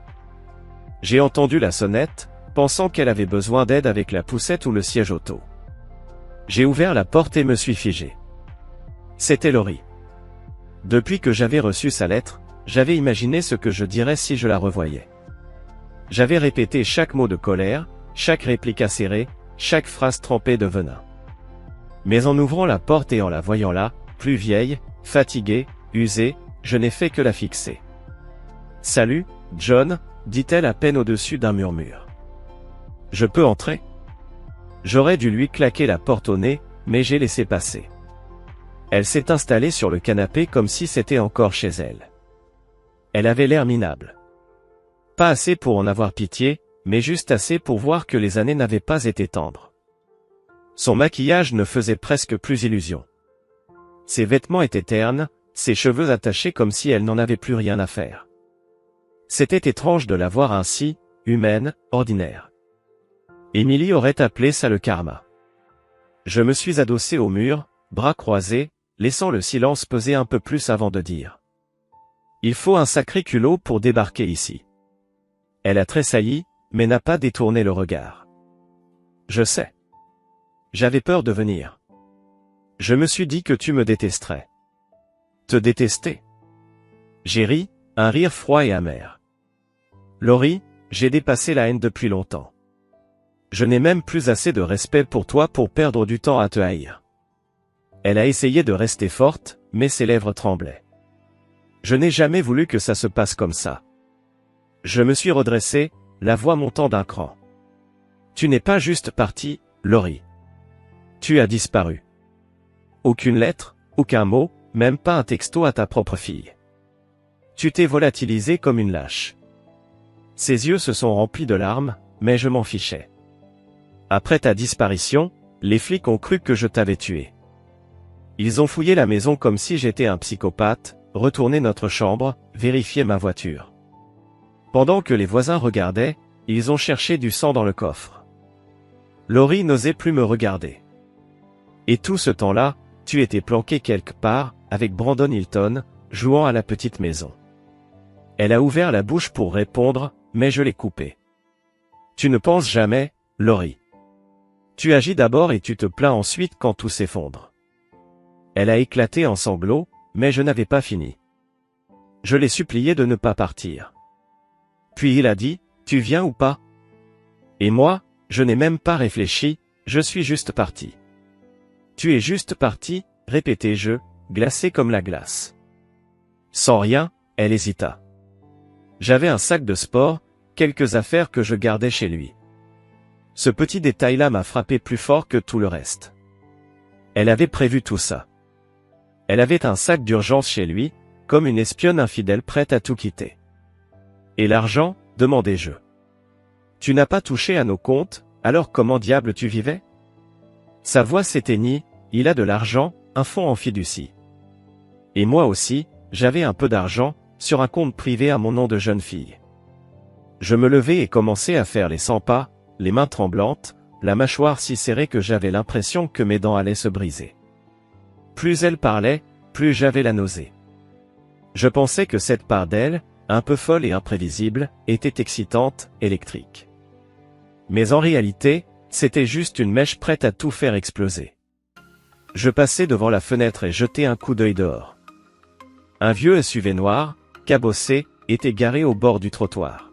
J'ai entendu la sonnette, pensant qu'elle avait besoin d'aide avec la poussette ou le siège auto. J'ai ouvert la porte et me suis figé. C'était Laurie. Depuis que j'avais reçu sa lettre, j'avais imaginé ce que je dirais si je la revoyais. J'avais répété chaque mot de colère, chaque réplique acérée, chaque phrase trempée de venin. Mais en ouvrant la porte et en la voyant là, plus vieille, fatiguée, usée, je n'ai fait que la fixer. « Salut, John », dit-elle à peine au-dessus d'un murmure. « Je peux entrer ?» J'aurais dû lui claquer la porte au nez, mais j'ai laissé passer. Elle s'est installée sur le canapé comme si c'était encore chez elle. Elle avait l'air minable. Pas assez pour en avoir pitié, mais juste assez pour voir que les années n'avaient pas été tendres. Son maquillage ne faisait presque plus illusion. Ses vêtements étaient ternes, ses cheveux attachés comme si elle n'en avait plus rien à faire. C'était étrange de la voir ainsi, humaine, ordinaire. Emily aurait appelé ça le karma. Je me suis adossé au mur, bras croisés, laissant le silence peser un peu plus avant de dire. Il faut un sacré culot pour débarquer ici. Elle a tressailli, mais n'a pas détourné le regard. Je sais. J'avais peur de venir. Je me suis dit que tu me détesterais. Te détester? J'ai ri, un rire froid et amer. Laurie, j'ai dépassé la haine depuis longtemps. Je n'ai même plus assez de respect pour toi pour perdre du temps à te haïr. Elle a essayé de rester forte, mais ses lèvres tremblaient. Je n'ai jamais voulu que ça se passe comme ça. Je me suis redressé, la voix montant d'un cran. Tu n'es pas juste partie, Laurie. Tu as disparu. Aucune lettre, aucun mot, même pas un texto à ta propre fille. Tu t'es volatilisée comme une lâche. Ses yeux se sont remplis de larmes, mais je m'en fichais. Après ta disparition, les flics ont cru que je t'avais tué. Ils ont fouillé la maison comme si j'étais un psychopathe, retourné notre chambre, vérifié ma voiture. Pendant que les voisins regardaient, ils ont cherché du sang dans le coffre. Laurie n'osait plus me regarder. Et tout ce temps-là, tu étais planqué quelque part, avec Brandon Hilton, jouant à la petite maison. Elle a ouvert la bouche pour répondre, mais je l'ai coupée. Tu ne penses jamais, Laurie. Tu agis d'abord et tu te plains ensuite quand tout s'effondre. Elle a éclaté en sanglots, mais je n'avais pas fini. Je l'ai supplié de ne pas partir. Puis il a dit, tu viens ou pas? Et moi, je n'ai même pas réfléchi, je suis juste parti. Tu es juste parti, répétai-je, glacé comme la glace. Sans rien, elle hésita. J'avais un sac de sport, quelques affaires que je gardais chez lui. Ce petit détail-là m'a frappé plus fort que tout le reste. Elle avait prévu tout ça. Elle avait un sac d'urgence chez lui, comme une espionne infidèle prête à tout quitter. Et l'argent, demandai-je. Tu n'as pas touché à nos comptes, alors comment diable tu vivais? Sa voix s'éteignit, il a de l'argent, un fonds en fiducie. Et moi aussi, j'avais un peu d'argent, sur un compte privé à mon nom de jeune fille. Je me levai et commençai à faire les 100 pas, les mains tremblantes, la mâchoire si serrée que j'avais l'impression que mes dents allaient se briser. Plus elle parlait, plus j'avais la nausée. Je pensais que cette part d'elle, un peu folle et imprévisible, était excitante, électrique. Mais en réalité, c'était juste une mèche prête à tout faire exploser. Je passai devant la fenêtre et jetai un coup d'œil dehors. Un vieux SUV noir, cabossé, était garé au bord du trottoir.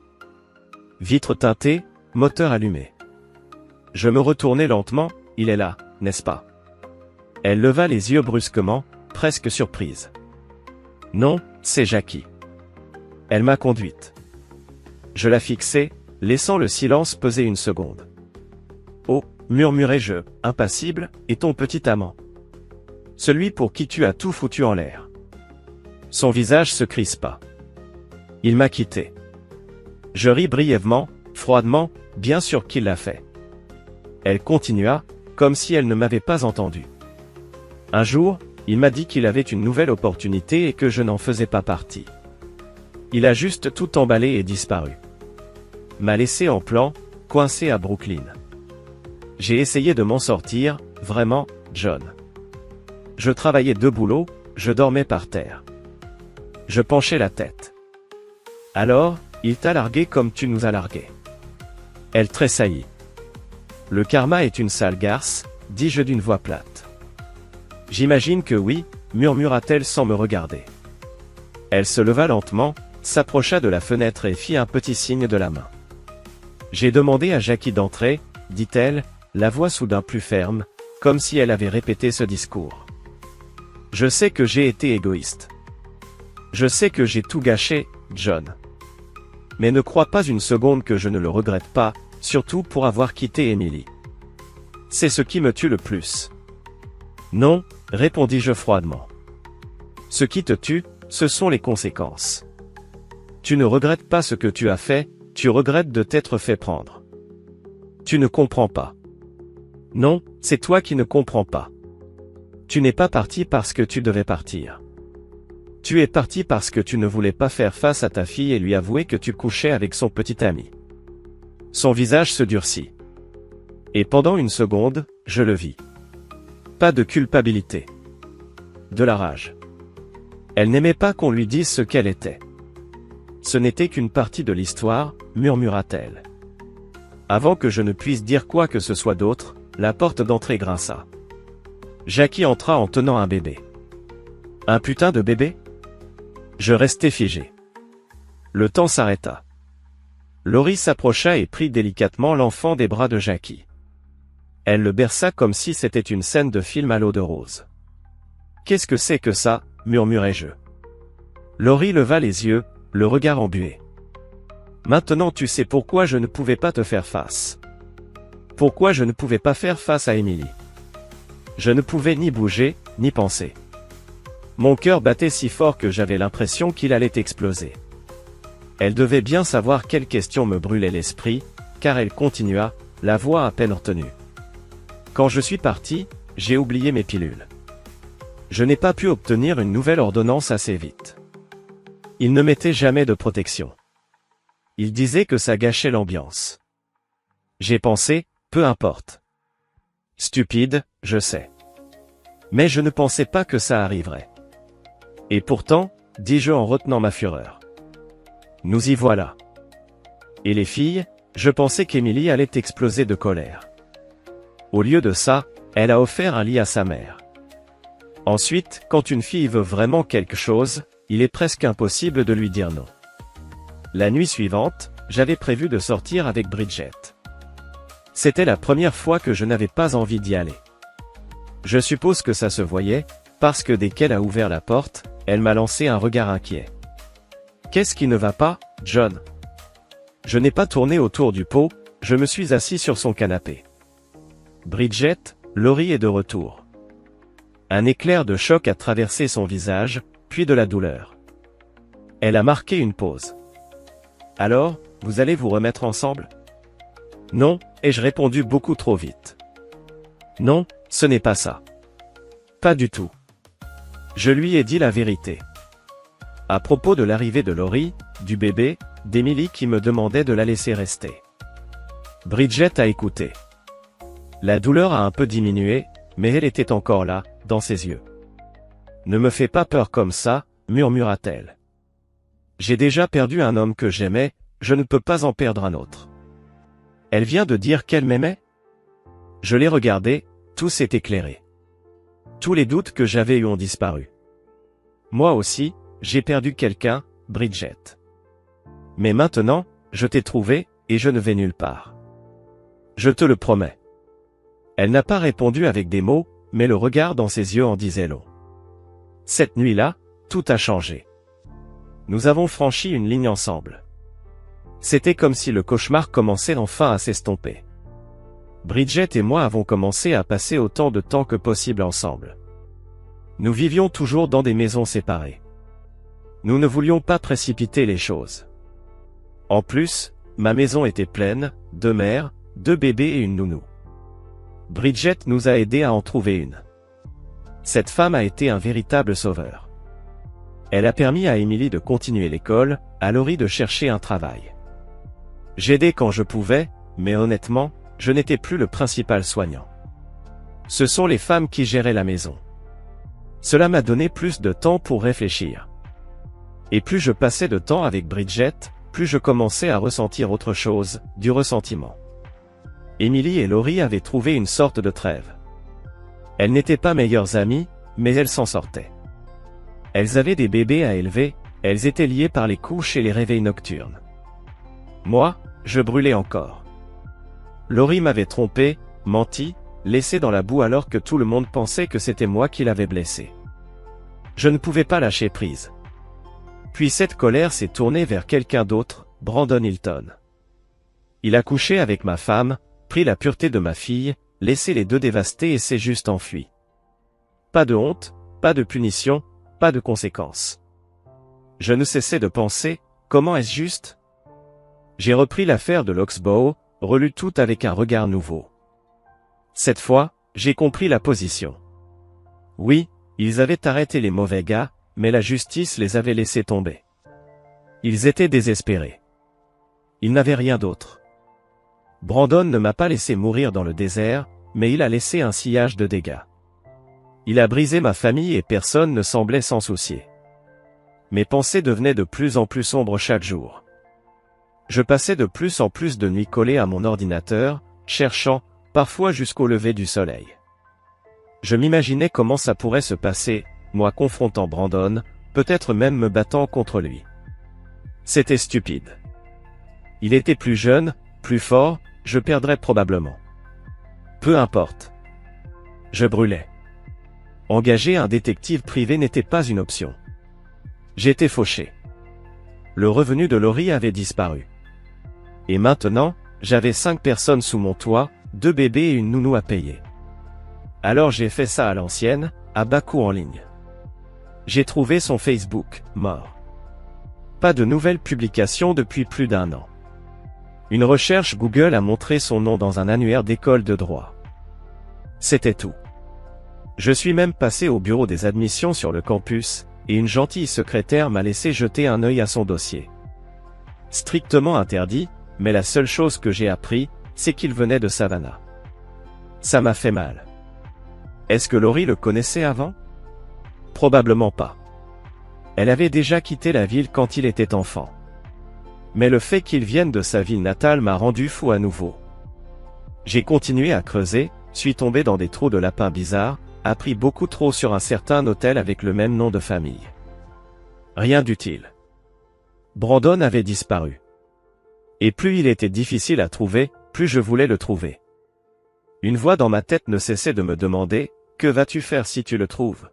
Vitres teintées, moteur allumé. Je me retournai lentement, il est là, n'est-ce pas? Elle leva les yeux brusquement, presque surprise. Non, c'est Jackie. Elle m'a conduite. Je la fixai, laissant le silence peser une seconde. Oh, murmurai-je, impassible, et ton petit amant. Celui pour qui tu as tout foutu en l'air. Son visage se crispa. Il m'a quitté. Je ris brièvement, froidement, bien sûr qu'il l'a fait. Elle continua, comme si elle ne m'avait pas entendu. Un jour, il m'a dit qu'il avait une nouvelle opportunité et que je n'en faisais pas partie. Il a juste tout emballé et disparu. M'a laissé en plan, coincé à Brooklyn. J'ai essayé de m'en sortir, vraiment, John. Je travaillais 2 boulots, je dormais par terre. Je penchais la tête. Alors, il t'a largué comme tu nous as largués. Elle tressaillit. Le karma est une sale garce, dis-je d'une voix plate. J'imagine que oui, murmura-t-elle sans me regarder. Elle se leva lentement, s'approcha de la fenêtre et fit un petit signe de la main. J'ai demandé à Jackie d'entrer, dit-elle, la voix soudain plus ferme, comme si elle avait répété ce discours. Je sais que j'ai été égoïste. Je sais que j'ai tout gâché, John. Mais ne crois pas une seconde que je ne le regrette pas, surtout pour avoir quitté Emily. C'est ce qui me tue le plus. Non, répondis-je froidement. Ce qui te tue, ce sont les conséquences. Tu ne regrettes pas ce que tu as fait, tu regrettes de t'être fait prendre. Tu ne comprends pas. Non, c'est toi qui ne comprends pas. Tu n'es pas parti parce que tu devais partir. Tu es parti parce que tu ne voulais pas faire face à ta fille et lui avouer que tu couchais avec son petit ami. Son visage se durcit. Et pendant une seconde, je le vis. Pas de culpabilité. De la rage. Elle n'aimait pas qu'on lui dise ce qu'elle était. Ce n'était qu'une partie de l'histoire, murmura-t-elle. Avant que je ne puisse dire quoi que ce soit d'autre, la porte d'entrée grinça. Jackie entra en tenant un bébé. Un putain de bébé? Je restai figé. Le temps s'arrêta. Laurie s'approcha et prit délicatement l'enfant des bras de Jackie. Elle le berça comme si c'était une scène de film à l'eau de rose. Qu'est-ce que c'est que ça, murmurai-je. Laurie leva les yeux, le regard embué. Maintenant tu sais pourquoi je ne pouvais pas te faire face. Pourquoi je ne pouvais pas faire face à Emily. Je ne pouvais ni bouger, ni penser. Mon cœur battait si fort que j'avais l'impression qu'il allait exploser. Elle devait bien savoir quelle question me brûlait l'esprit, car elle continua, la voix à peine retenue. Quand je suis parti, j'ai oublié mes pilules. Je n'ai pas pu obtenir une nouvelle ordonnance assez vite. Il ne mettait jamais de protection. Il disait que ça gâchait l'ambiance. J'ai pensé, peu importe. Stupide, je sais. Mais je ne pensais pas que ça arriverait. Et pourtant, dis-je en retenant ma fureur. Nous y voilà. Et les filles, je pensais qu'Emily allait exploser de colère. Au lieu de ça, elle a offert un lit à sa mère. Ensuite, quand une fille veut vraiment quelque chose, il est presque impossible de lui dire non. La nuit suivante, j'avais prévu de sortir avec Bridget. C'était la première fois que je n'avais pas envie d'y aller. Je suppose que ça se voyait, parce que dès qu'elle a ouvert la porte, elle m'a lancé un regard inquiet. Qu'est-ce qui ne va pas, John? Je n'ai pas tourné autour du pot, je me suis assis sur son canapé. Bridget, Laurie est de retour. Un éclair de choc a traversé son visage, puis de la douleur. Elle a marqué une pause. Alors, vous allez vous remettre ensemble? Non, ai-je répondu beaucoup trop vite. Non, ce n'est pas ça. Pas du tout. Je lui ai dit la vérité. À propos de l'arrivée de Laurie, du bébé, d'Emily qui me demandait de la laisser rester. Bridget a écouté. La douleur a un peu diminué, mais elle était encore là, dans ses yeux. Ne me fais pas peur comme ça, murmura-t-elle. J'ai déjà perdu un homme que j'aimais, je ne peux pas en perdre un autre. Elle vient de dire qu'elle m'aimait? Je l'ai regardée, tout s'est éclairé. Tous les doutes que j'avais eus ont disparu. Moi aussi, j'ai perdu quelqu'un, Bridget. Mais maintenant, je t'ai trouvé, et je ne vais nulle part. Je te le promets. Elle n'a pas répondu avec des mots, mais le regard dans ses yeux en disait long. Cette nuit-là, tout a changé. Nous avons franchi une ligne ensemble. C'était comme si le cauchemar commençait enfin à s'estomper. Bridget et moi avons commencé à passer autant de temps que possible ensemble. Nous vivions toujours dans des maisons séparées. Nous ne voulions pas précipiter les choses. En plus, ma maison était pleine, 2 mères, 2 bébés et une nounou. Bridget nous a aidés à en trouver une. Cette femme a été un véritable sauveur. Elle a permis à Emily de continuer l'école, à Laurie de chercher un travail. J'aidais quand je pouvais, mais honnêtement, je n'étais plus le principal soignant. Ce sont les femmes qui géraient la maison. Cela m'a donné plus de temps pour réfléchir. Et plus je passais de temps avec Bridget, plus je commençais à ressentir autre chose, du ressentiment. Emily et Laurie avaient trouvé une sorte de trêve. Elles n'étaient pas meilleures amies, mais elles s'en sortaient. Elles avaient des bébés à élever, elles étaient liées par les couches et les réveils nocturnes. Moi, je brûlais encore. Laurie m'avait trompé, menti, laissé dans la boue alors que tout le monde pensait que c'était moi qui l'avais blessé. Je ne pouvais pas lâcher prise. Puis cette colère s'est tournée vers quelqu'un d'autre, Brandon Hilton. Il a couché avec ma femme, pris la pureté de ma fille, laissé les deux dévastés et s'est juste enfui. Pas de honte, pas de punition, pas de conséquences. Je ne cessais de penser, comment est-ce juste? J'ai repris l'affaire de l'Oxbow, relu tout avec un regard nouveau. Cette fois, j'ai compris la position. Oui, ils avaient arrêté les mauvais gars, mais la justice les avait laissés tomber. Ils étaient désespérés. Ils n'avaient rien d'autre. Brandon ne m'a pas laissé mourir dans le désert, mais il a laissé un sillage de dégâts. Il a brisé ma famille et personne ne semblait s'en soucier. Mes pensées devenaient de plus en plus sombres chaque jour. Je passais de plus en plus de nuits collées à mon ordinateur, cherchant, parfois jusqu'au lever du soleil. Je m'imaginais comment ça pourrait se passer, moi confrontant Brandon, peut-être même me battant contre lui. C'était stupide. Il était plus jeune, plus fort, je perdrais probablement. Peu importe. Je brûlais. Engager un détective privé n'était pas une option. J'étais fauché. Le revenu de Laurie avait disparu. Et maintenant, j'avais 5 personnes sous mon toit, 2 bébés et une nounou à payer. Alors j'ai fait ça à l'ancienne, à bas coût en ligne. J'ai trouvé son Facebook, mort. Pas de nouvelles publications depuis plus d'1 an. Une recherche Google a montré son nom dans un annuaire d'école de droit. C'était tout. Je suis même passé au bureau des admissions sur le campus, et une gentille secrétaire m'a laissé jeter un œil à son dossier. Strictement interdit, mais la seule chose que j'ai appris, c'est qu'il venait de Savannah. Ça m'a fait mal. Est-ce que Laurie le connaissait avant? Probablement pas. Elle avait déjà quitté la ville quand il était enfant. Mais le fait qu'il vienne de sa ville natale m'a rendu fou à nouveau. J'ai continué à creuser, suis tombé dans des trous de lapins bizarres, appris beaucoup trop sur un certain hôtel avec le même nom de famille. Rien d'utile. Brandon avait disparu. Et plus il était difficile à trouver, plus je voulais le trouver. Une voix dans ma tête ne cessait de me demander, « Que vas-tu faire si tu le trouves ?»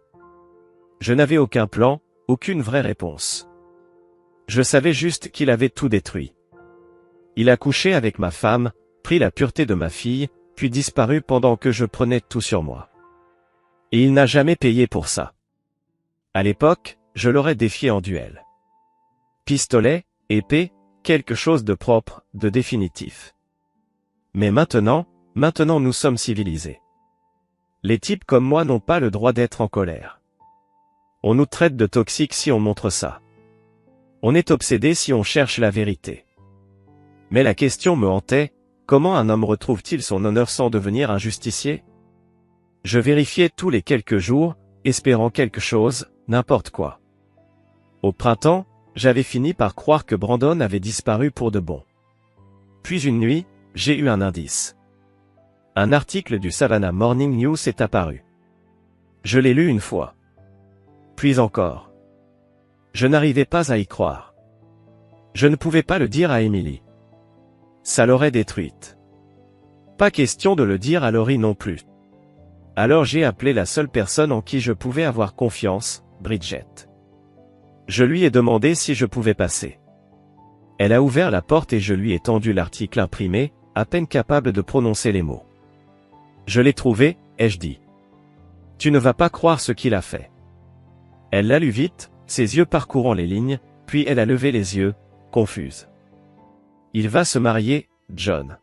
Je n'avais aucun plan, aucune vraie réponse. Je savais juste qu'il avait tout détruit. Il a couché avec ma femme, pris la pureté de ma fille, puis disparu pendant que je prenais tout sur moi. Et il n'a jamais payé pour ça. À l'époque, je l'aurais défié en duel. Pistolet, épée, quelque chose de propre, de définitif. Mais maintenant nous sommes civilisés. Les types comme moi n'ont pas le droit d'être en colère. On nous traite de toxiques si on montre ça. On est obsédé si on cherche la vérité. Mais la question me hantait, comment un homme retrouve-t-il son honneur sans devenir un justicier? Je vérifiais tous les quelques jours, espérant quelque chose, n'importe quoi. Au printemps, j'avais fini par croire que Brandon avait disparu pour de bon. Puis une nuit, j'ai eu un indice. Un article du Savannah Morning News est apparu. Je l'ai lu une fois. Puis encore. Je n'arrivais pas à y croire. Je ne pouvais pas le dire à Emily. Ça l'aurait détruite. Pas question de le dire à Laurie non plus. Alors j'ai appelé la seule personne en qui je pouvais avoir confiance, Bridget. Je lui ai demandé si je pouvais passer. Elle a ouvert la porte et je lui ai tendu l'article imprimé, à peine capable de prononcer les mots. Je l'ai trouvé, ai-je dit. Tu ne vas pas croire ce qu'il a fait. Elle l'a lu vite, ses yeux parcourant les lignes, puis elle a levé les yeux, confuse. Il va se marier, John.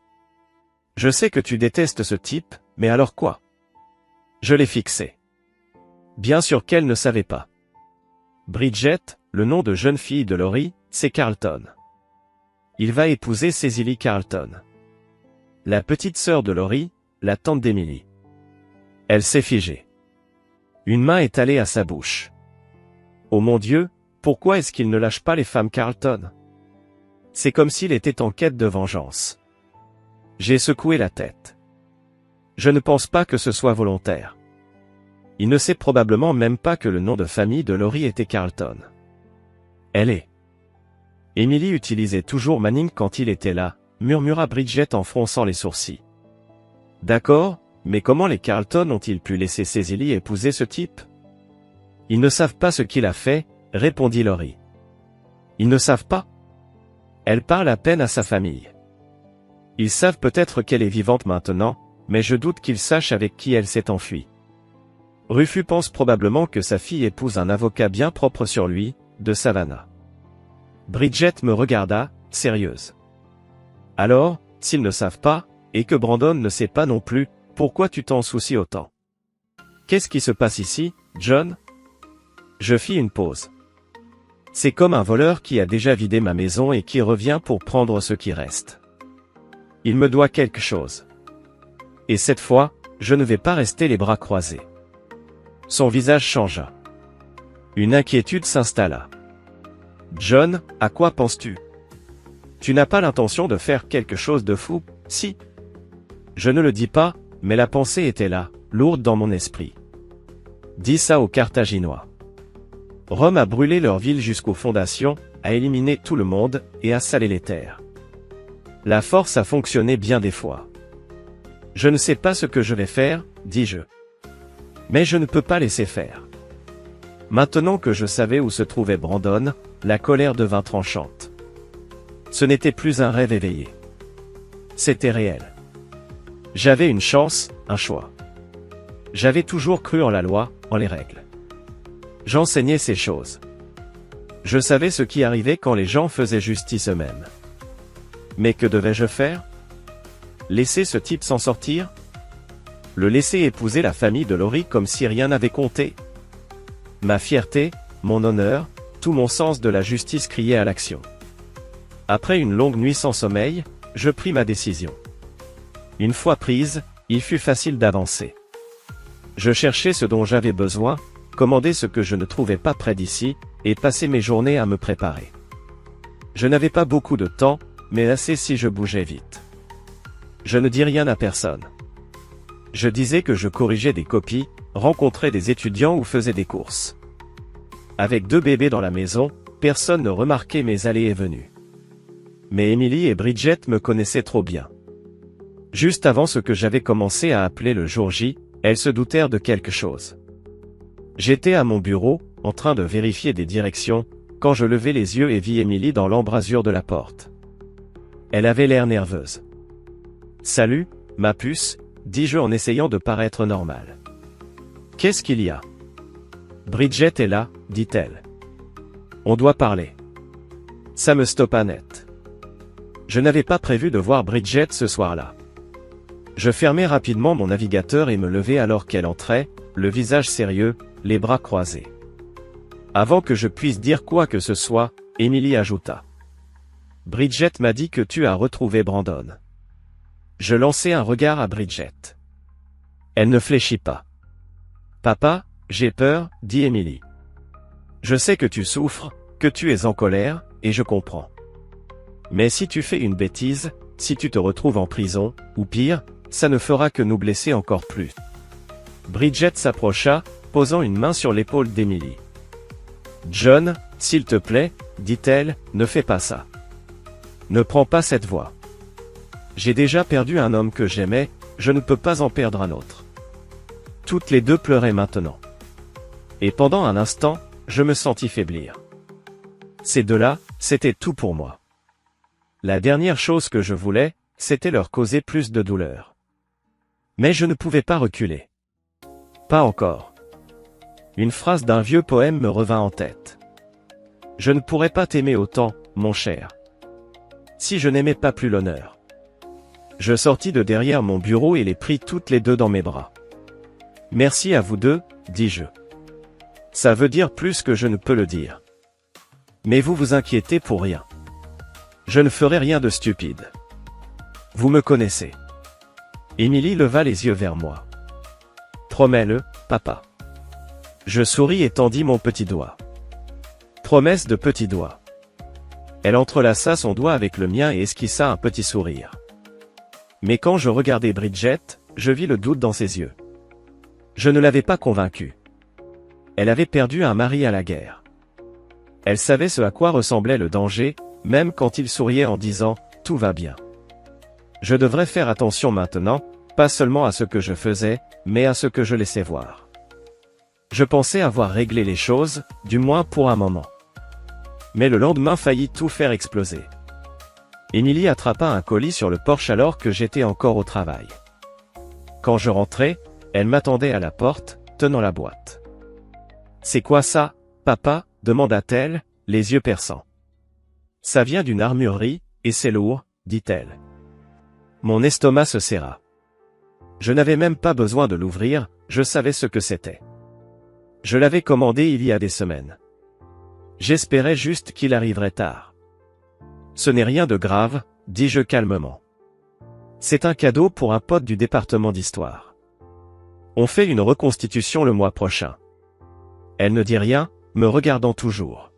Je sais que tu détestes ce type, mais alors quoi? Je l'ai fixé. Bien sûr qu'elle ne savait pas. Bridget, le nom de jeune fille de Laurie, c'est Carlton. Il va épouser Cecily Carlton. La petite sœur de Laurie, la tante d'Emily. Elle s'est figée. Une main est allée à sa bouche. Oh mon Dieu, pourquoi est-ce qu'il ne lâche pas les femmes Carlton? C'est comme s'il était en quête de vengeance. J'ai secoué la tête. Je ne pense pas que ce soit volontaire. Il ne sait probablement même pas que le nom de famille de Laurie était Carlton. Elle est. Emily utilisait toujours Manning quand il était là, murmura Bridget en fronçant les sourcils. D'accord, mais comment les Carlton ont-ils pu laisser Cecily épouser ce type? Ils ne savent pas ce qu'il a fait, répondit Laurie. Ils ne savent pas? Elle parle à peine à sa famille. Ils savent peut-être qu'elle est vivante maintenant, mais je doute qu'ils sachent avec qui elle s'est enfuie. Rufus pense probablement que sa fille épouse un avocat bien propre sur lui, de Savannah. Bridget me regarda, sérieuse. Alors, s'ils ne savent pas, et que Brandon ne sait pas non plus, pourquoi tu t'en soucies autant? Qu'est-ce qui se passe ici, John? Je fis une pause. C'est comme un voleur qui a déjà vidé ma maison et qui revient pour prendre ce qui reste. Il me doit quelque chose. Et cette fois, je ne vais pas rester les bras croisés. Son visage changea. Une inquiétude s'installa. John, à quoi penses-tu? Tu n'as pas l'intention de faire quelque chose de fou, si? Je ne le dis pas, mais la pensée était là, lourde dans mon esprit. Dis ça aux Carthaginois. Rome a brûlé leur ville jusqu'aux fondations, a éliminé tout le monde, et a salé les terres. La force a fonctionné bien des fois. Je ne sais pas ce que je vais faire, dis-je. Mais je ne peux pas laisser faire. Maintenant que je savais où se trouvait Brandon, la colère devint tranchante. Ce n'était plus un rêve éveillé. C'était réel. J'avais une chance, un choix. J'avais toujours cru en la loi, en les règles. J'enseignais ces choses. Je savais ce qui arrivait quand les gens faisaient justice eux-mêmes. Mais que devais-je faire? Laisser ce type s'en sortir? Le laisser épouser la famille de Laurie comme si rien n'avait compté? Ma fierté, mon honneur, tout mon sens de la justice criaient à l'action. Après une longue nuit sans sommeil, je pris ma décision. Une fois prise, il fut facile d'avancer. Je cherchais ce dont j'avais besoin, commander ce que je ne trouvais pas près d'ici, et passer mes journées à me préparer. Je n'avais pas beaucoup de temps, mais assez si je bougeais vite. Je ne dis rien à personne. Je disais que je corrigeais des copies, rencontrais des étudiants ou faisais des courses. Avec 2 bébés dans la maison, personne ne remarquait mes allées et venues. Mais Emily et Bridget me connaissaient trop bien. Juste avant ce que j'avais commencé à appeler le jour J, elles se doutèrent de quelque chose. J'étais à mon bureau, en train de vérifier des directions, quand je levai les yeux et vis Emily dans l'embrasure de la porte. Elle avait l'air nerveuse. « Salut, ma puce », dis-je en essayant de paraître normal. « Qu'est-ce qu'il y a ?»« Bridget est là, dit-elle. On doit parler. » Ça me stoppa net. Je n'avais pas prévu de voir Bridget ce soir-là. Je fermai rapidement mon navigateur et me levai alors qu'elle entrait, le visage sérieux, les bras croisés. Avant que je puisse dire quoi que ce soit, Emily ajouta. « Bridget m'a dit que tu as retrouvé Brandon. » Je lançai un regard à Bridget. Elle ne fléchit pas. « Papa, j'ai peur, dit Emily. Je sais que tu souffres, que tu es en colère, et je comprends. Mais si tu fais une bêtise, si tu te retrouves en prison, ou pire, ça ne fera que nous blesser encore plus. » Bridget s'approcha, posant une main sur l'épaule d'Emily. « John, s'il te plaît, dit-elle, ne fais pas ça. Ne prends pas cette voie. J'ai déjà perdu un homme que j'aimais, je ne peux pas en perdre un autre. » Toutes les deux pleuraient maintenant. Et pendant un instant, je me sentis faiblir. Ces deux-là, c'était tout pour moi. La dernière chose que je voulais, c'était leur causer plus de douleur. Mais je ne pouvais pas reculer. Pas encore. Une phrase d'un vieux poème me revint en tête. Je ne pourrais pas t'aimer autant, mon cher. Si je n'aimais pas plus l'honneur. Je sortis de derrière mon bureau et les pris toutes les deux dans mes bras. Merci à vous deux, dis-je. Ça veut dire plus que je ne peux le dire. Mais vous vous inquiétez pour rien. Je ne ferai rien de stupide. Vous me connaissez. Emily leva les yeux vers moi. Promets-le, papa. Je souris et tendis mon petit doigt. Promesse de petit doigt. Elle entrelaça son doigt avec le mien et esquissa un petit sourire. Mais quand je regardai Bridget, je vis le doute dans ses yeux. Je ne l'avais pas convaincue. Elle avait perdu un mari à la guerre. Elle savait ce à quoi ressemblait le danger, même quand il souriait en disant « tout va bien ». Je devrais faire attention maintenant, pas seulement à ce que je faisais, mais à ce que je laissais voir. Je pensais avoir réglé les choses, du moins pour un moment. Mais le lendemain faillit tout faire exploser. Émilie attrapa un colis sur le porche alors que j'étais encore au travail. Quand je rentrais, elle m'attendait à la porte, tenant la boîte. « C'est quoi ça, papa ?» demanda-t-elle, les yeux perçants. « Ça vient d'une armurerie, et c'est lourd, » dit-elle. Mon estomac se serra. Je n'avais même pas besoin de l'ouvrir, je savais ce que c'était. Je l'avais commandé il y a des semaines. J'espérais juste qu'il arriverait tard. Ce n'est rien de grave, dis-je calmement. C'est un cadeau pour un pote du département d'histoire. On fait une reconstitution le mois prochain. Elle ne dit rien, me regardant toujours.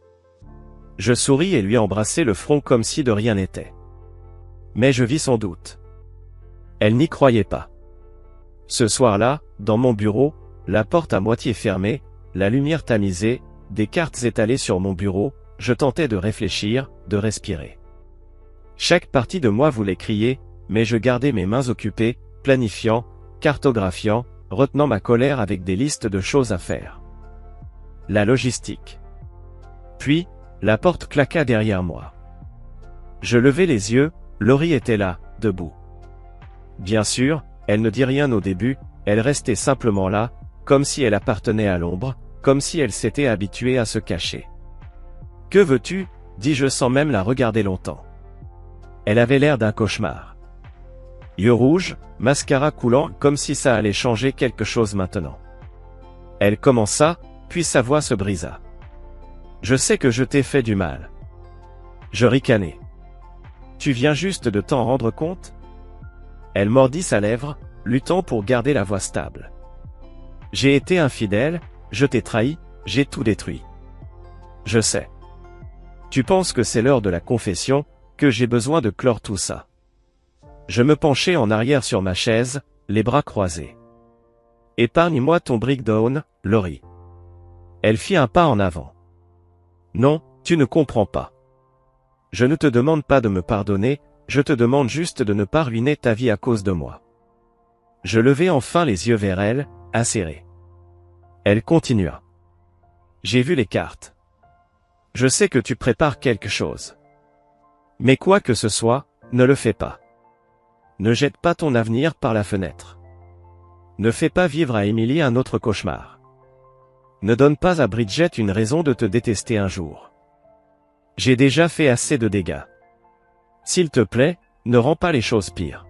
Je souris et lui embrassai le front comme si de rien n'était. Mais je vis son doute. Elle n'y croyait pas. Ce soir-là, dans mon bureau, la porte à moitié fermée, la lumière tamisée, des cartes étalées sur mon bureau, je tentais de réfléchir, de respirer. Chaque partie de moi voulait crier, mais je gardais mes mains occupées, planifiant, cartographiant, retenant ma colère avec des listes de choses à faire. La logistique. Puis, la porte claqua derrière moi. Je levai les yeux, Laurie était là, debout. Bien sûr, elle ne dit rien au début, elle restait simplement là, comme si elle appartenait à l'ombre, comme si elle s'était habituée à se cacher. « Que veux-tu » dis-je sans même la regarder longtemps. Elle avait l'air d'un cauchemar. Yeux rouges, mascara coulant comme si ça allait changer quelque chose maintenant. Elle commença, puis sa voix se brisa. « Je sais que je t'ai fait du mal. » Je ricanai. « Tu viens juste de t'en rendre compte ?» Elle mordit sa lèvre, luttant pour garder la voix stable. « J'ai été infidèle, je t'ai trahi, j'ai tout détruit. Je sais. Tu penses que c'est l'heure de la confession, que j'ai besoin de clore tout ça. » Je me penchai en arrière sur ma chaise, les bras croisés. « Épargne-moi ton breakdown, Laurie. » Elle fit un pas en avant. « Non, tu ne comprends pas. Je ne te demande pas de me pardonner, je te demande juste de ne pas ruiner ta vie à cause de moi. » Je levai enfin les yeux vers elle, acérés. Elle continua. « J'ai vu les cartes. Je sais que tu prépares quelque chose. Mais quoi que ce soit, ne le fais pas. Ne jette pas ton avenir par la fenêtre. Ne fais pas vivre à Émilie un autre cauchemar. Ne donne pas à Bridget une raison de te détester un jour. J'ai déjà fait assez de dégâts. S'il te plaît, ne rends pas les choses pires. »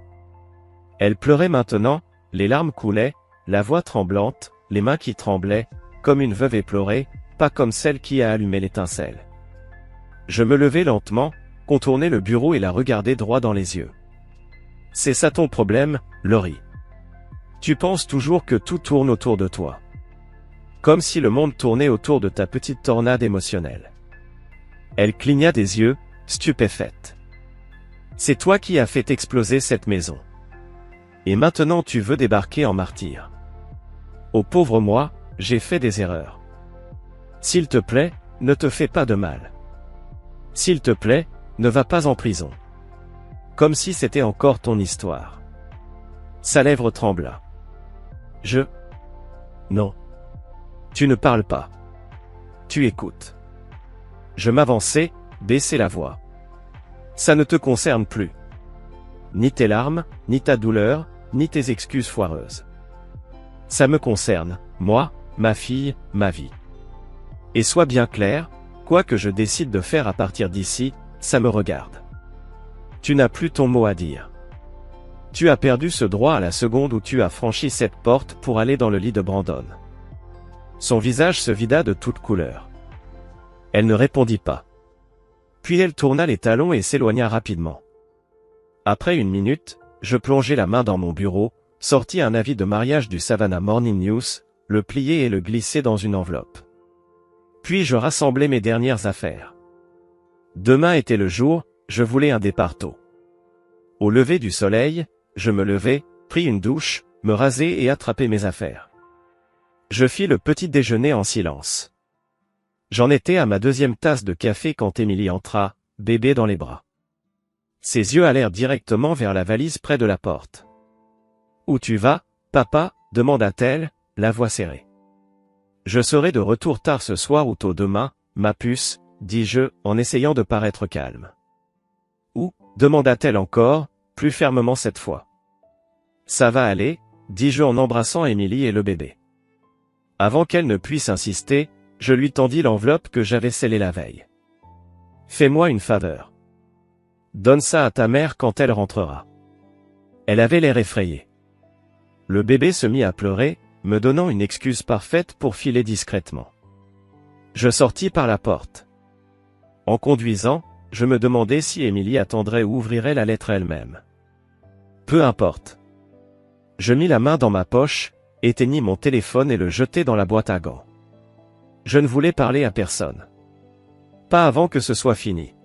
Elle pleurait maintenant, les larmes coulaient, la voix tremblante, les mains qui tremblaient, comme une veuve éplorée, pas comme celle qui a allumé l'étincelle. Je me levai lentement, contournai le bureau et la regardai droit dans les yeux. « C'est ça ton problème, Laurie. Tu penses toujours que tout tourne autour de toi. Comme si le monde tournait autour de ta petite tornade émotionnelle. » Elle cligna des yeux, stupéfaite. « C'est toi qui as fait exploser cette maison. Et maintenant tu veux débarquer en martyr. Oh pauvre moi, j'ai fait des erreurs. S'il te plaît, ne te fais pas de mal. S'il te plaît, ne va pas en prison. » Comme si c'était encore ton histoire. Sa lèvre trembla. « Non. Tu ne parles pas. Tu écoutes. » Je m'avançai, baissai la voix. « Ça ne te concerne plus. Ni tes larmes, ni ta douleur, ni tes excuses foireuses. Ça me concerne, moi, ma fille, ma vie. Et sois bien clair, quoi que je décide de faire à partir d'ici, ça me regarde. Tu n'as plus ton mot à dire. Tu as perdu ce droit à la seconde où tu as franchi cette porte pour aller dans le lit de Brandon. » Son visage se vida de toutes couleurs. Elle ne répondit pas. Puis elle tourna les talons et s'éloigna rapidement. Après une minute, je plongeai la main dans mon bureau, sortis un avis de mariage du Savannah Morning News, le pliai et le glissai dans une enveloppe. Puis je rassemblai mes dernières affaires. Demain était le jour, je voulais un départ tôt. Au lever du soleil, je me levai, pris une douche, me rasai et attrapai mes affaires. Je fis le petit déjeuner en silence. J'en étais à ma deuxième tasse de café quand Émilie entra, bébé dans les bras. Ses yeux allèrent directement vers la valise près de la porte. « Où tu vas, papa ?» demanda-t-elle, la voix serrée. « Je serai de retour tard ce soir ou tôt demain, ma puce, dis-je, en essayant de paraître calme. « Où ?» demanda-t-elle encore, plus fermement cette fois. « Ça va aller, dis-je en embrassant Émilie et le bébé. Avant qu'elle ne puisse insister, je lui tendis l'enveloppe que j'avais scellée la veille. « Fais-moi une faveur. Donne ça à ta mère quand elle rentrera. » Elle avait l'air effrayée. Le bébé se mit à pleurer, me donnant une excuse parfaite pour filer discrètement. Je sortis par la porte. En conduisant, je me demandais si Émilie attendrait ou ouvrirait la lettre elle-même. Peu importe. Je mis la main dans ma poche, éteignis mon téléphone et le jetai dans la boîte à gants. Je ne voulais parler à personne. Pas avant que ce soit fini.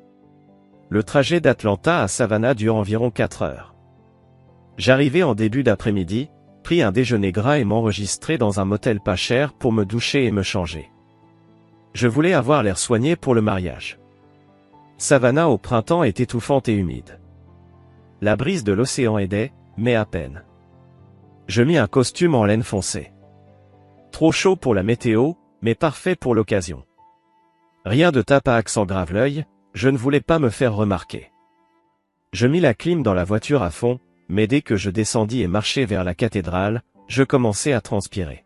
Le trajet d'Atlanta à Savannah dure environ 4 heures. J'arrivai en début d'après-midi, pris un déjeuner gras et m'enregistrai dans un motel pas cher pour me doucher et me changer. Je voulais avoir l'air soigné pour le mariage. Savannah au printemps est étouffante et humide. La brise de l'océan aidait, mais à peine. Je mis un costume en laine foncée. Trop chaud pour la météo, mais parfait pour l'occasion. Rien de tape à accent grave l'œil, je ne voulais pas me faire remarquer. Je mis la clim dans la voiture à fond, mais dès que je descendis et marchai vers la cathédrale, je commençai à transpirer.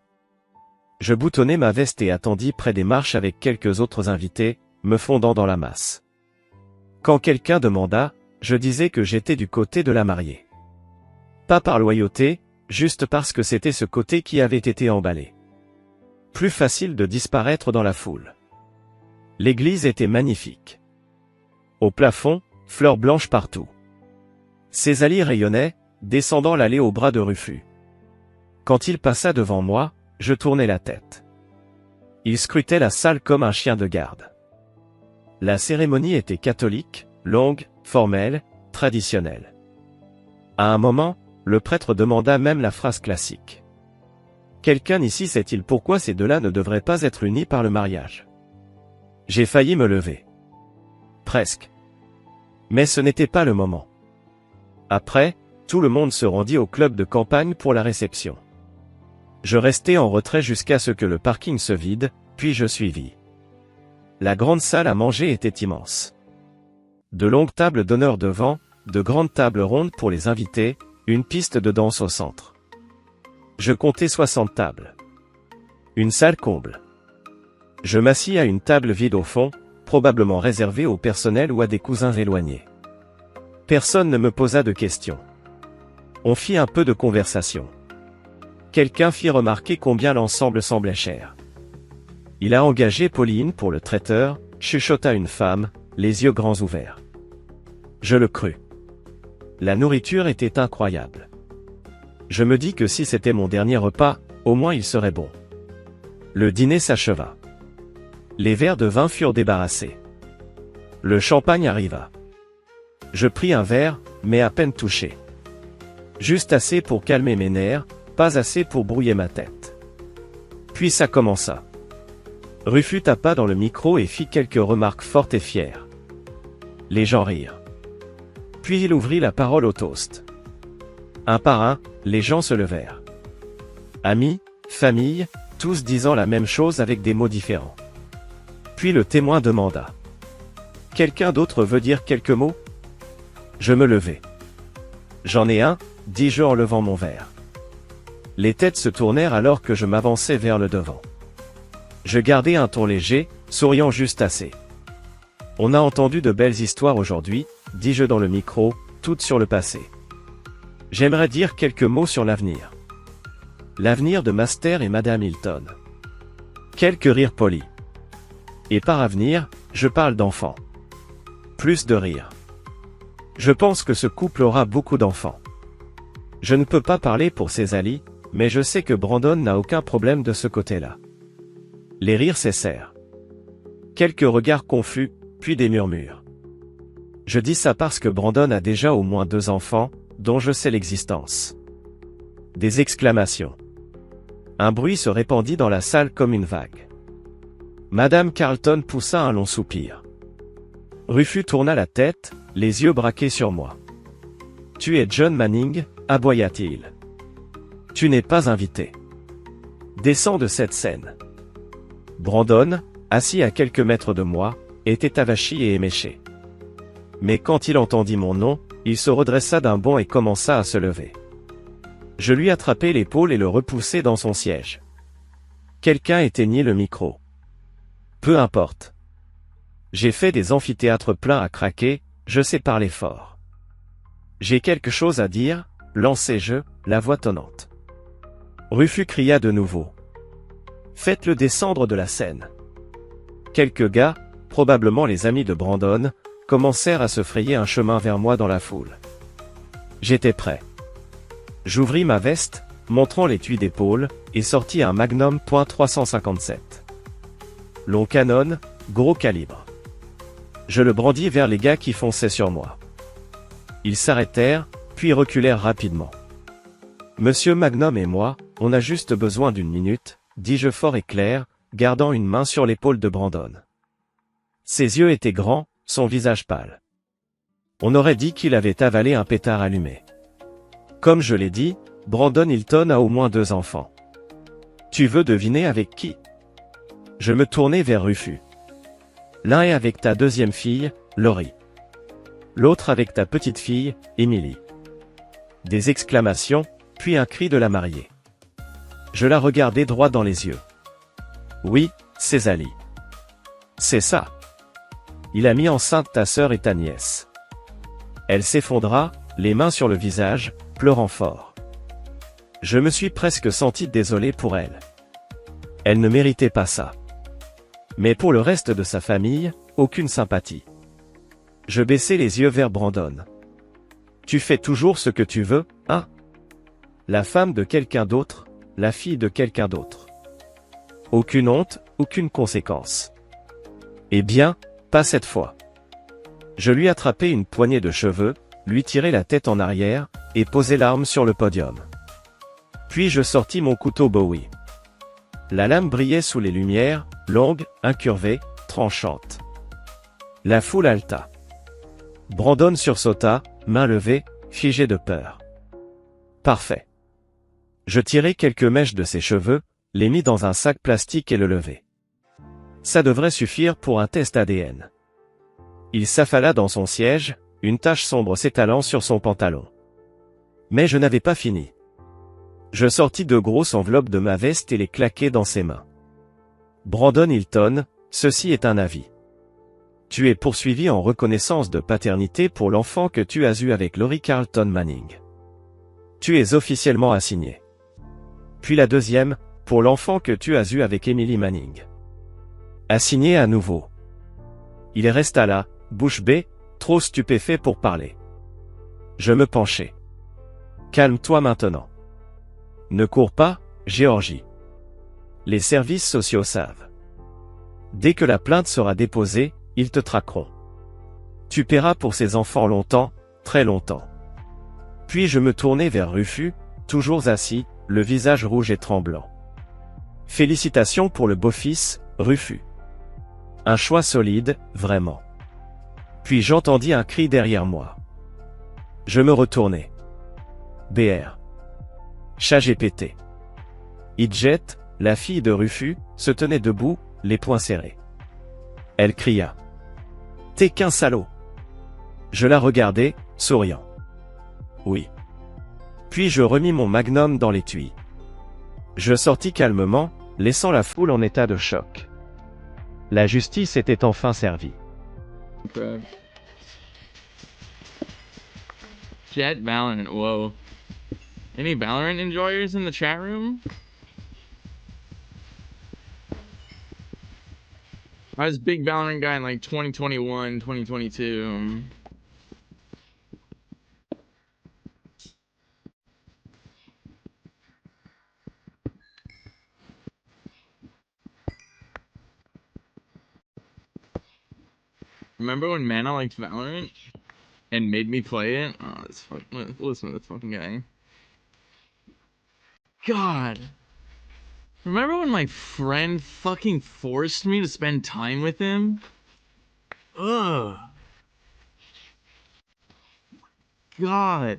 Je boutonnai ma veste et attendis près des marches avec quelques autres invités, me fondant dans la masse. Quand quelqu'un demanda, je disais que j'étais du côté de la mariée. Pas par loyauté, juste parce que c'était ce côté qui avait été emballé. Plus facile de disparaître dans la foule. L'église était magnifique. Au plafond, fleurs blanches partout. Césalie rayonnait, descendant l'allée au bras de Rufus. Quand il passa devant moi, je tournai la tête. Il scrutait la salle comme un chien de garde. La cérémonie était catholique, longue, formelle, traditionnelle. À un moment, le prêtre demanda même la phrase classique. Quelqu'un ici sait-il pourquoi ces deux-là ne devraient pas être unis par le mariage? J'ai failli me lever. Presque. Mais ce n'était pas le moment. Après, tout le monde se rendit au club de campagne pour la réception. Je restai en retrait jusqu'à ce que le parking se vide, puis je suivis. La grande salle à manger était immense. De longues tables d'honneur devant, de grandes tables rondes pour les invités, une piste de danse au centre. Je comptai 60 tables. Une salle comble. Je m'assis à une table vide au fond, probablement réservée au personnel ou à des cousins éloignés. Personne ne me posa de questions. On fit un peu de conversation. Quelqu'un fit remarquer combien l'ensemble semblait cher. Il a engagé Pauline pour le traiteur, chuchota une femme, les yeux grands ouverts. Je le crus. La nourriture était incroyable. Je me dis que si c'était mon dernier repas, au moins il serait bon. Le dîner s'acheva. Les verres de vin furent débarrassés. Le champagne arriva. Je pris un verre, mais à peine touché. Juste assez pour calmer mes nerfs, pas assez pour brouiller ma tête. Puis ça commença. Rufus tapa dans le micro et fit quelques remarques fortes et fières. Les gens rirent. Puis il ouvrit la parole au toast. Un par un, les gens se levèrent. Amis, famille, tous disant la même chose avec des mots différents. Puis le témoin demanda. Quelqu'un d'autre veut dire quelques mots? Je me levai. J'en ai un, dis-je en levant mon verre. Les têtes se tournèrent alors que je m'avançais vers le devant. Je gardai un ton léger, souriant juste assez. On a entendu de belles histoires aujourd'hui, dis-je dans le micro, toutes sur le passé. J'aimerais dire quelques mots sur l'avenir. L'avenir de Master et Madame Hilton. Quelques rires polis. Et par avenir, je parle d'enfants. Plus de rires. Je pense que ce couple aura beaucoup d'enfants. Je ne peux pas parler pour Césalie, mais je sais que Brandon n'a aucun problème de ce côté-là. Les rires cessèrent. Quelques regards confus, puis des murmures. Je dis ça parce que Brandon a déjà au moins 2 enfants, dont je sais l'existence. Des exclamations. Un bruit se répandit dans la salle comme une vague. Madame Carlton poussa un long soupir. Rufus tourna la tête, les yeux braqués sur moi. « Tu es John Manning » aboya-t-il. « Tu n'es pas invité. Descends de cette scène. » Brandon, assis à quelques mètres de moi, était avachi et éméché. Mais quand il entendit mon nom, il se redressa d'un bond et commença à se lever. Je lui attrapai l'épaule et le repoussai dans son siège. Quelqu'un éteignit le micro. Peu importe. J'ai fait des amphithéâtres pleins à craquer, je sais parler fort. J'ai quelque chose à dire, lançai-je, la voix tonnante. Rufus cria de nouveau. Faites-le descendre de la scène. Quelques gars, probablement les amis de Brandon, commencèrent à se frayer un chemin vers moi dans la foule. J'étais prêt. J'ouvris ma veste, montrant l'étui d'épaule, et sortis un Magnum .357. Long canon, gros calibre. Je le brandis vers les gars qui fonçaient sur moi. Ils s'arrêtèrent, puis reculèrent rapidement. Monsieur Magnum et moi, on a juste besoin d'une minute, dis-je fort et clair, gardant une main sur l'épaule de Brandon. Ses yeux étaient grands, son visage pâle. On aurait dit qu'il avait avalé un pétard allumé. Comme je l'ai dit, Brandon Hilton a au moins 2 enfants. Tu veux deviner avec qui? Je me tournai vers Rufus. L'un est avec ta 2e fille, Laurie. L'autre avec ta petite fille, Emily. Des exclamations, puis un cri de la mariée. Je la regardai droit dans les yeux. Oui, c'est Zali. C'est ça. Il a mis enceinte ta sœur et ta nièce. Elle s'effondra, les mains sur le visage, pleurant fort. Je me suis presque senti désolé pour elle. Elle ne méritait pas ça. Mais pour le reste de sa famille, aucune sympathie. Je baissai les yeux vers Brandon. Tu fais toujours ce que tu veux, hein? La femme de quelqu'un d'autre, la fille de quelqu'un d'autre. Aucune honte, aucune conséquence. Eh bien, pas cette fois. Je lui attrapai une poignée de cheveux, lui tirai la tête en arrière, et posai l'arme sur le podium. Puis je sortis mon couteau Bowie. La lame brillait sous les lumières, longue, incurvée, tranchante. La foule haleta. Brandon sursauta, main levée, figé de peur. Parfait. Je tirai quelques mèches de ses cheveux, les mis dans un sac plastique et le levai. Ça devrait suffire pour un test ADN. Il s'affala dans son siège, une tache sombre s'étalant sur son pantalon. Mais je n'avais pas fini. Je sortis 2 grosses enveloppes de ma veste et les claquai dans ses mains. Brandon Hilton, ceci est un avis. Tu es poursuivi en reconnaissance de paternité pour l'enfant que tu as eu avec Laurie Carlton Manning. Tu es officiellement assigné. Puis la 2e, pour l'enfant que tu as eu avec Emily Manning. Assigné à nouveau. Il resta là, bouche bée, trop stupéfait pour parler. Je me penchai. Calme-toi maintenant. Ne cours pas, Géorgie. Les services sociaux savent. Dès que la plainte sera déposée, ils te traqueront. Tu paieras pour ces enfants longtemps, très longtemps. Puis je me tournai vers Rufus, toujours assis, le visage rouge et tremblant. Félicitations pour le beau-fils, Rufus. Un choix solide, vraiment. Puis j'entendis un cri derrière moi. Je me retournai. BR. ChatGPT. Idjet, la fille de Rufus, se tenait debout, les poings serrés. Elle cria. T'es qu'un salaud. Je la regardai, souriant. Oui. Puis je remis mon magnum dans l'étui. Je sortis calmement, laissant la foule en état de choc. La justice était enfin servie. Jet Valorant, whoa. Any Valorant enjoyers in the chat room? I was a big Valorant guy in like 2021, 2022. Remember when Mana liked Valorant and made me play it? Oh, this fucking, listen to this fucking guy. God. Remember when my friend fucking forced me to spend time with him? Ugh. God.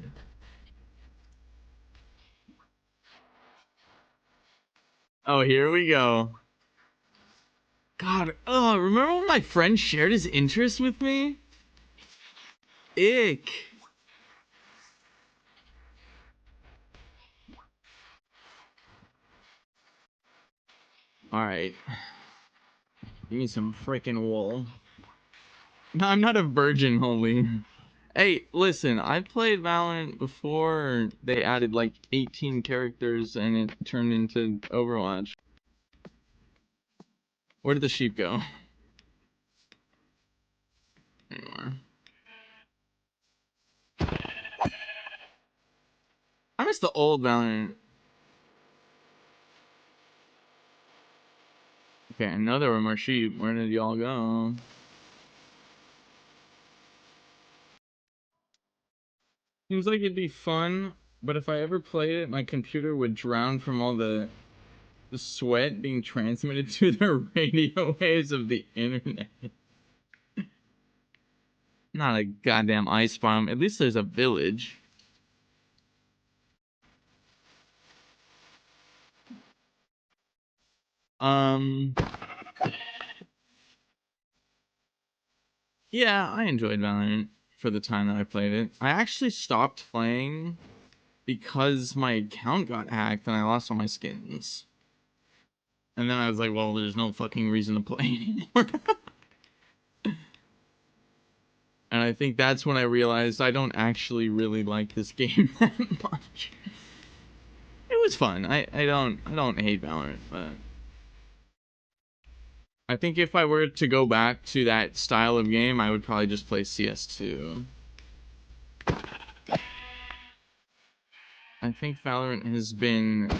Oh, here we go. God, remember when my friend shared his interest with me? Ick. Alright. Give me some freaking wool. No, I'm not a virgin, holy. Hey, listen, I played Valorant before they added like 18 characters and it turned into Overwatch. Where did the sheep go? Anymore. I miss the old Valorant. Okay, I know there were more sheep. Where did y'all go? Seems like it'd be fun, but if I ever played it, my computer would drown from all the sweat being transmitted to the radio waves of the internet. Not a goddamn ice bomb. At least there's a village. Yeah, I enjoyed Valorant for the time that I played it. I actually stopped playing because my account got hacked and I lost all my skins. And then I was like, well, there's no fucking reason to play anymore. And I think that's when I realized I don't actually really like this game that much. It was fun. I don't hate Valorant, but I think if I were to go back to that style of game, I would probably just play CS2. I think Valorant has been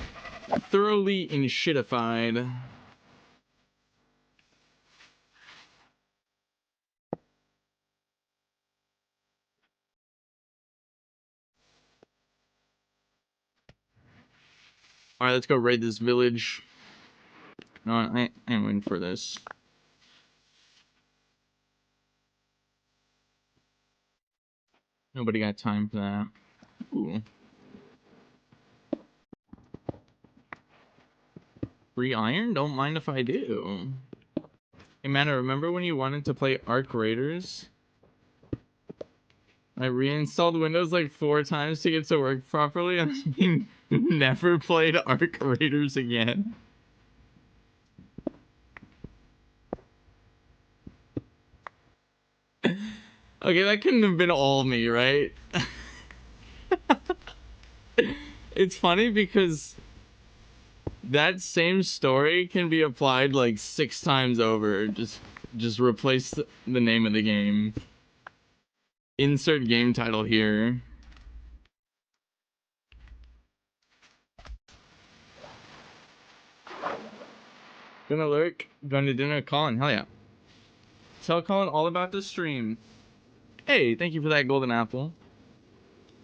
thoroughly shitified. Alright, let's go raid this village. No, I ain't waiting for this. Nobody got time for that. Ooh. Free iron? Don't mind if I do. Hey man, I remember when you wanted to play Arc Raiders? I reinstalled Windows like 4 times to get to work properly and never played Arc Raiders again. Okay, that couldn't have been all me, right? It's funny because that same story can be applied like 6 times over. Just replace the name of the game. Insert game title here. Gonna lurk, going to dinner, Colin, hell yeah. Tell Colin all about the stream. Hey, thank you for that golden apple.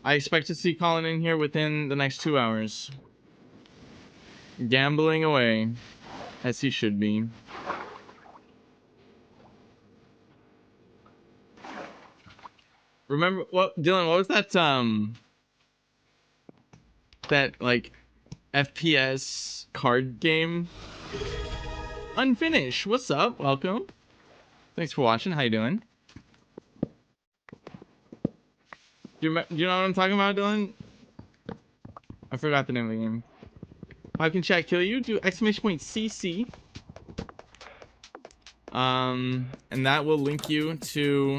I expect to see Colin in here within the next 2 hours. Gambling away, as he should be. Remember what, Dylan? What was that? That like FPS card game. Unfinished. What's up? Welcome. Thanks for watching. How you doing? Do you know what I'm talking about, Dylan? I forgot the name of the game. How can chat kill you? Do exclamation point CC. And that will link you to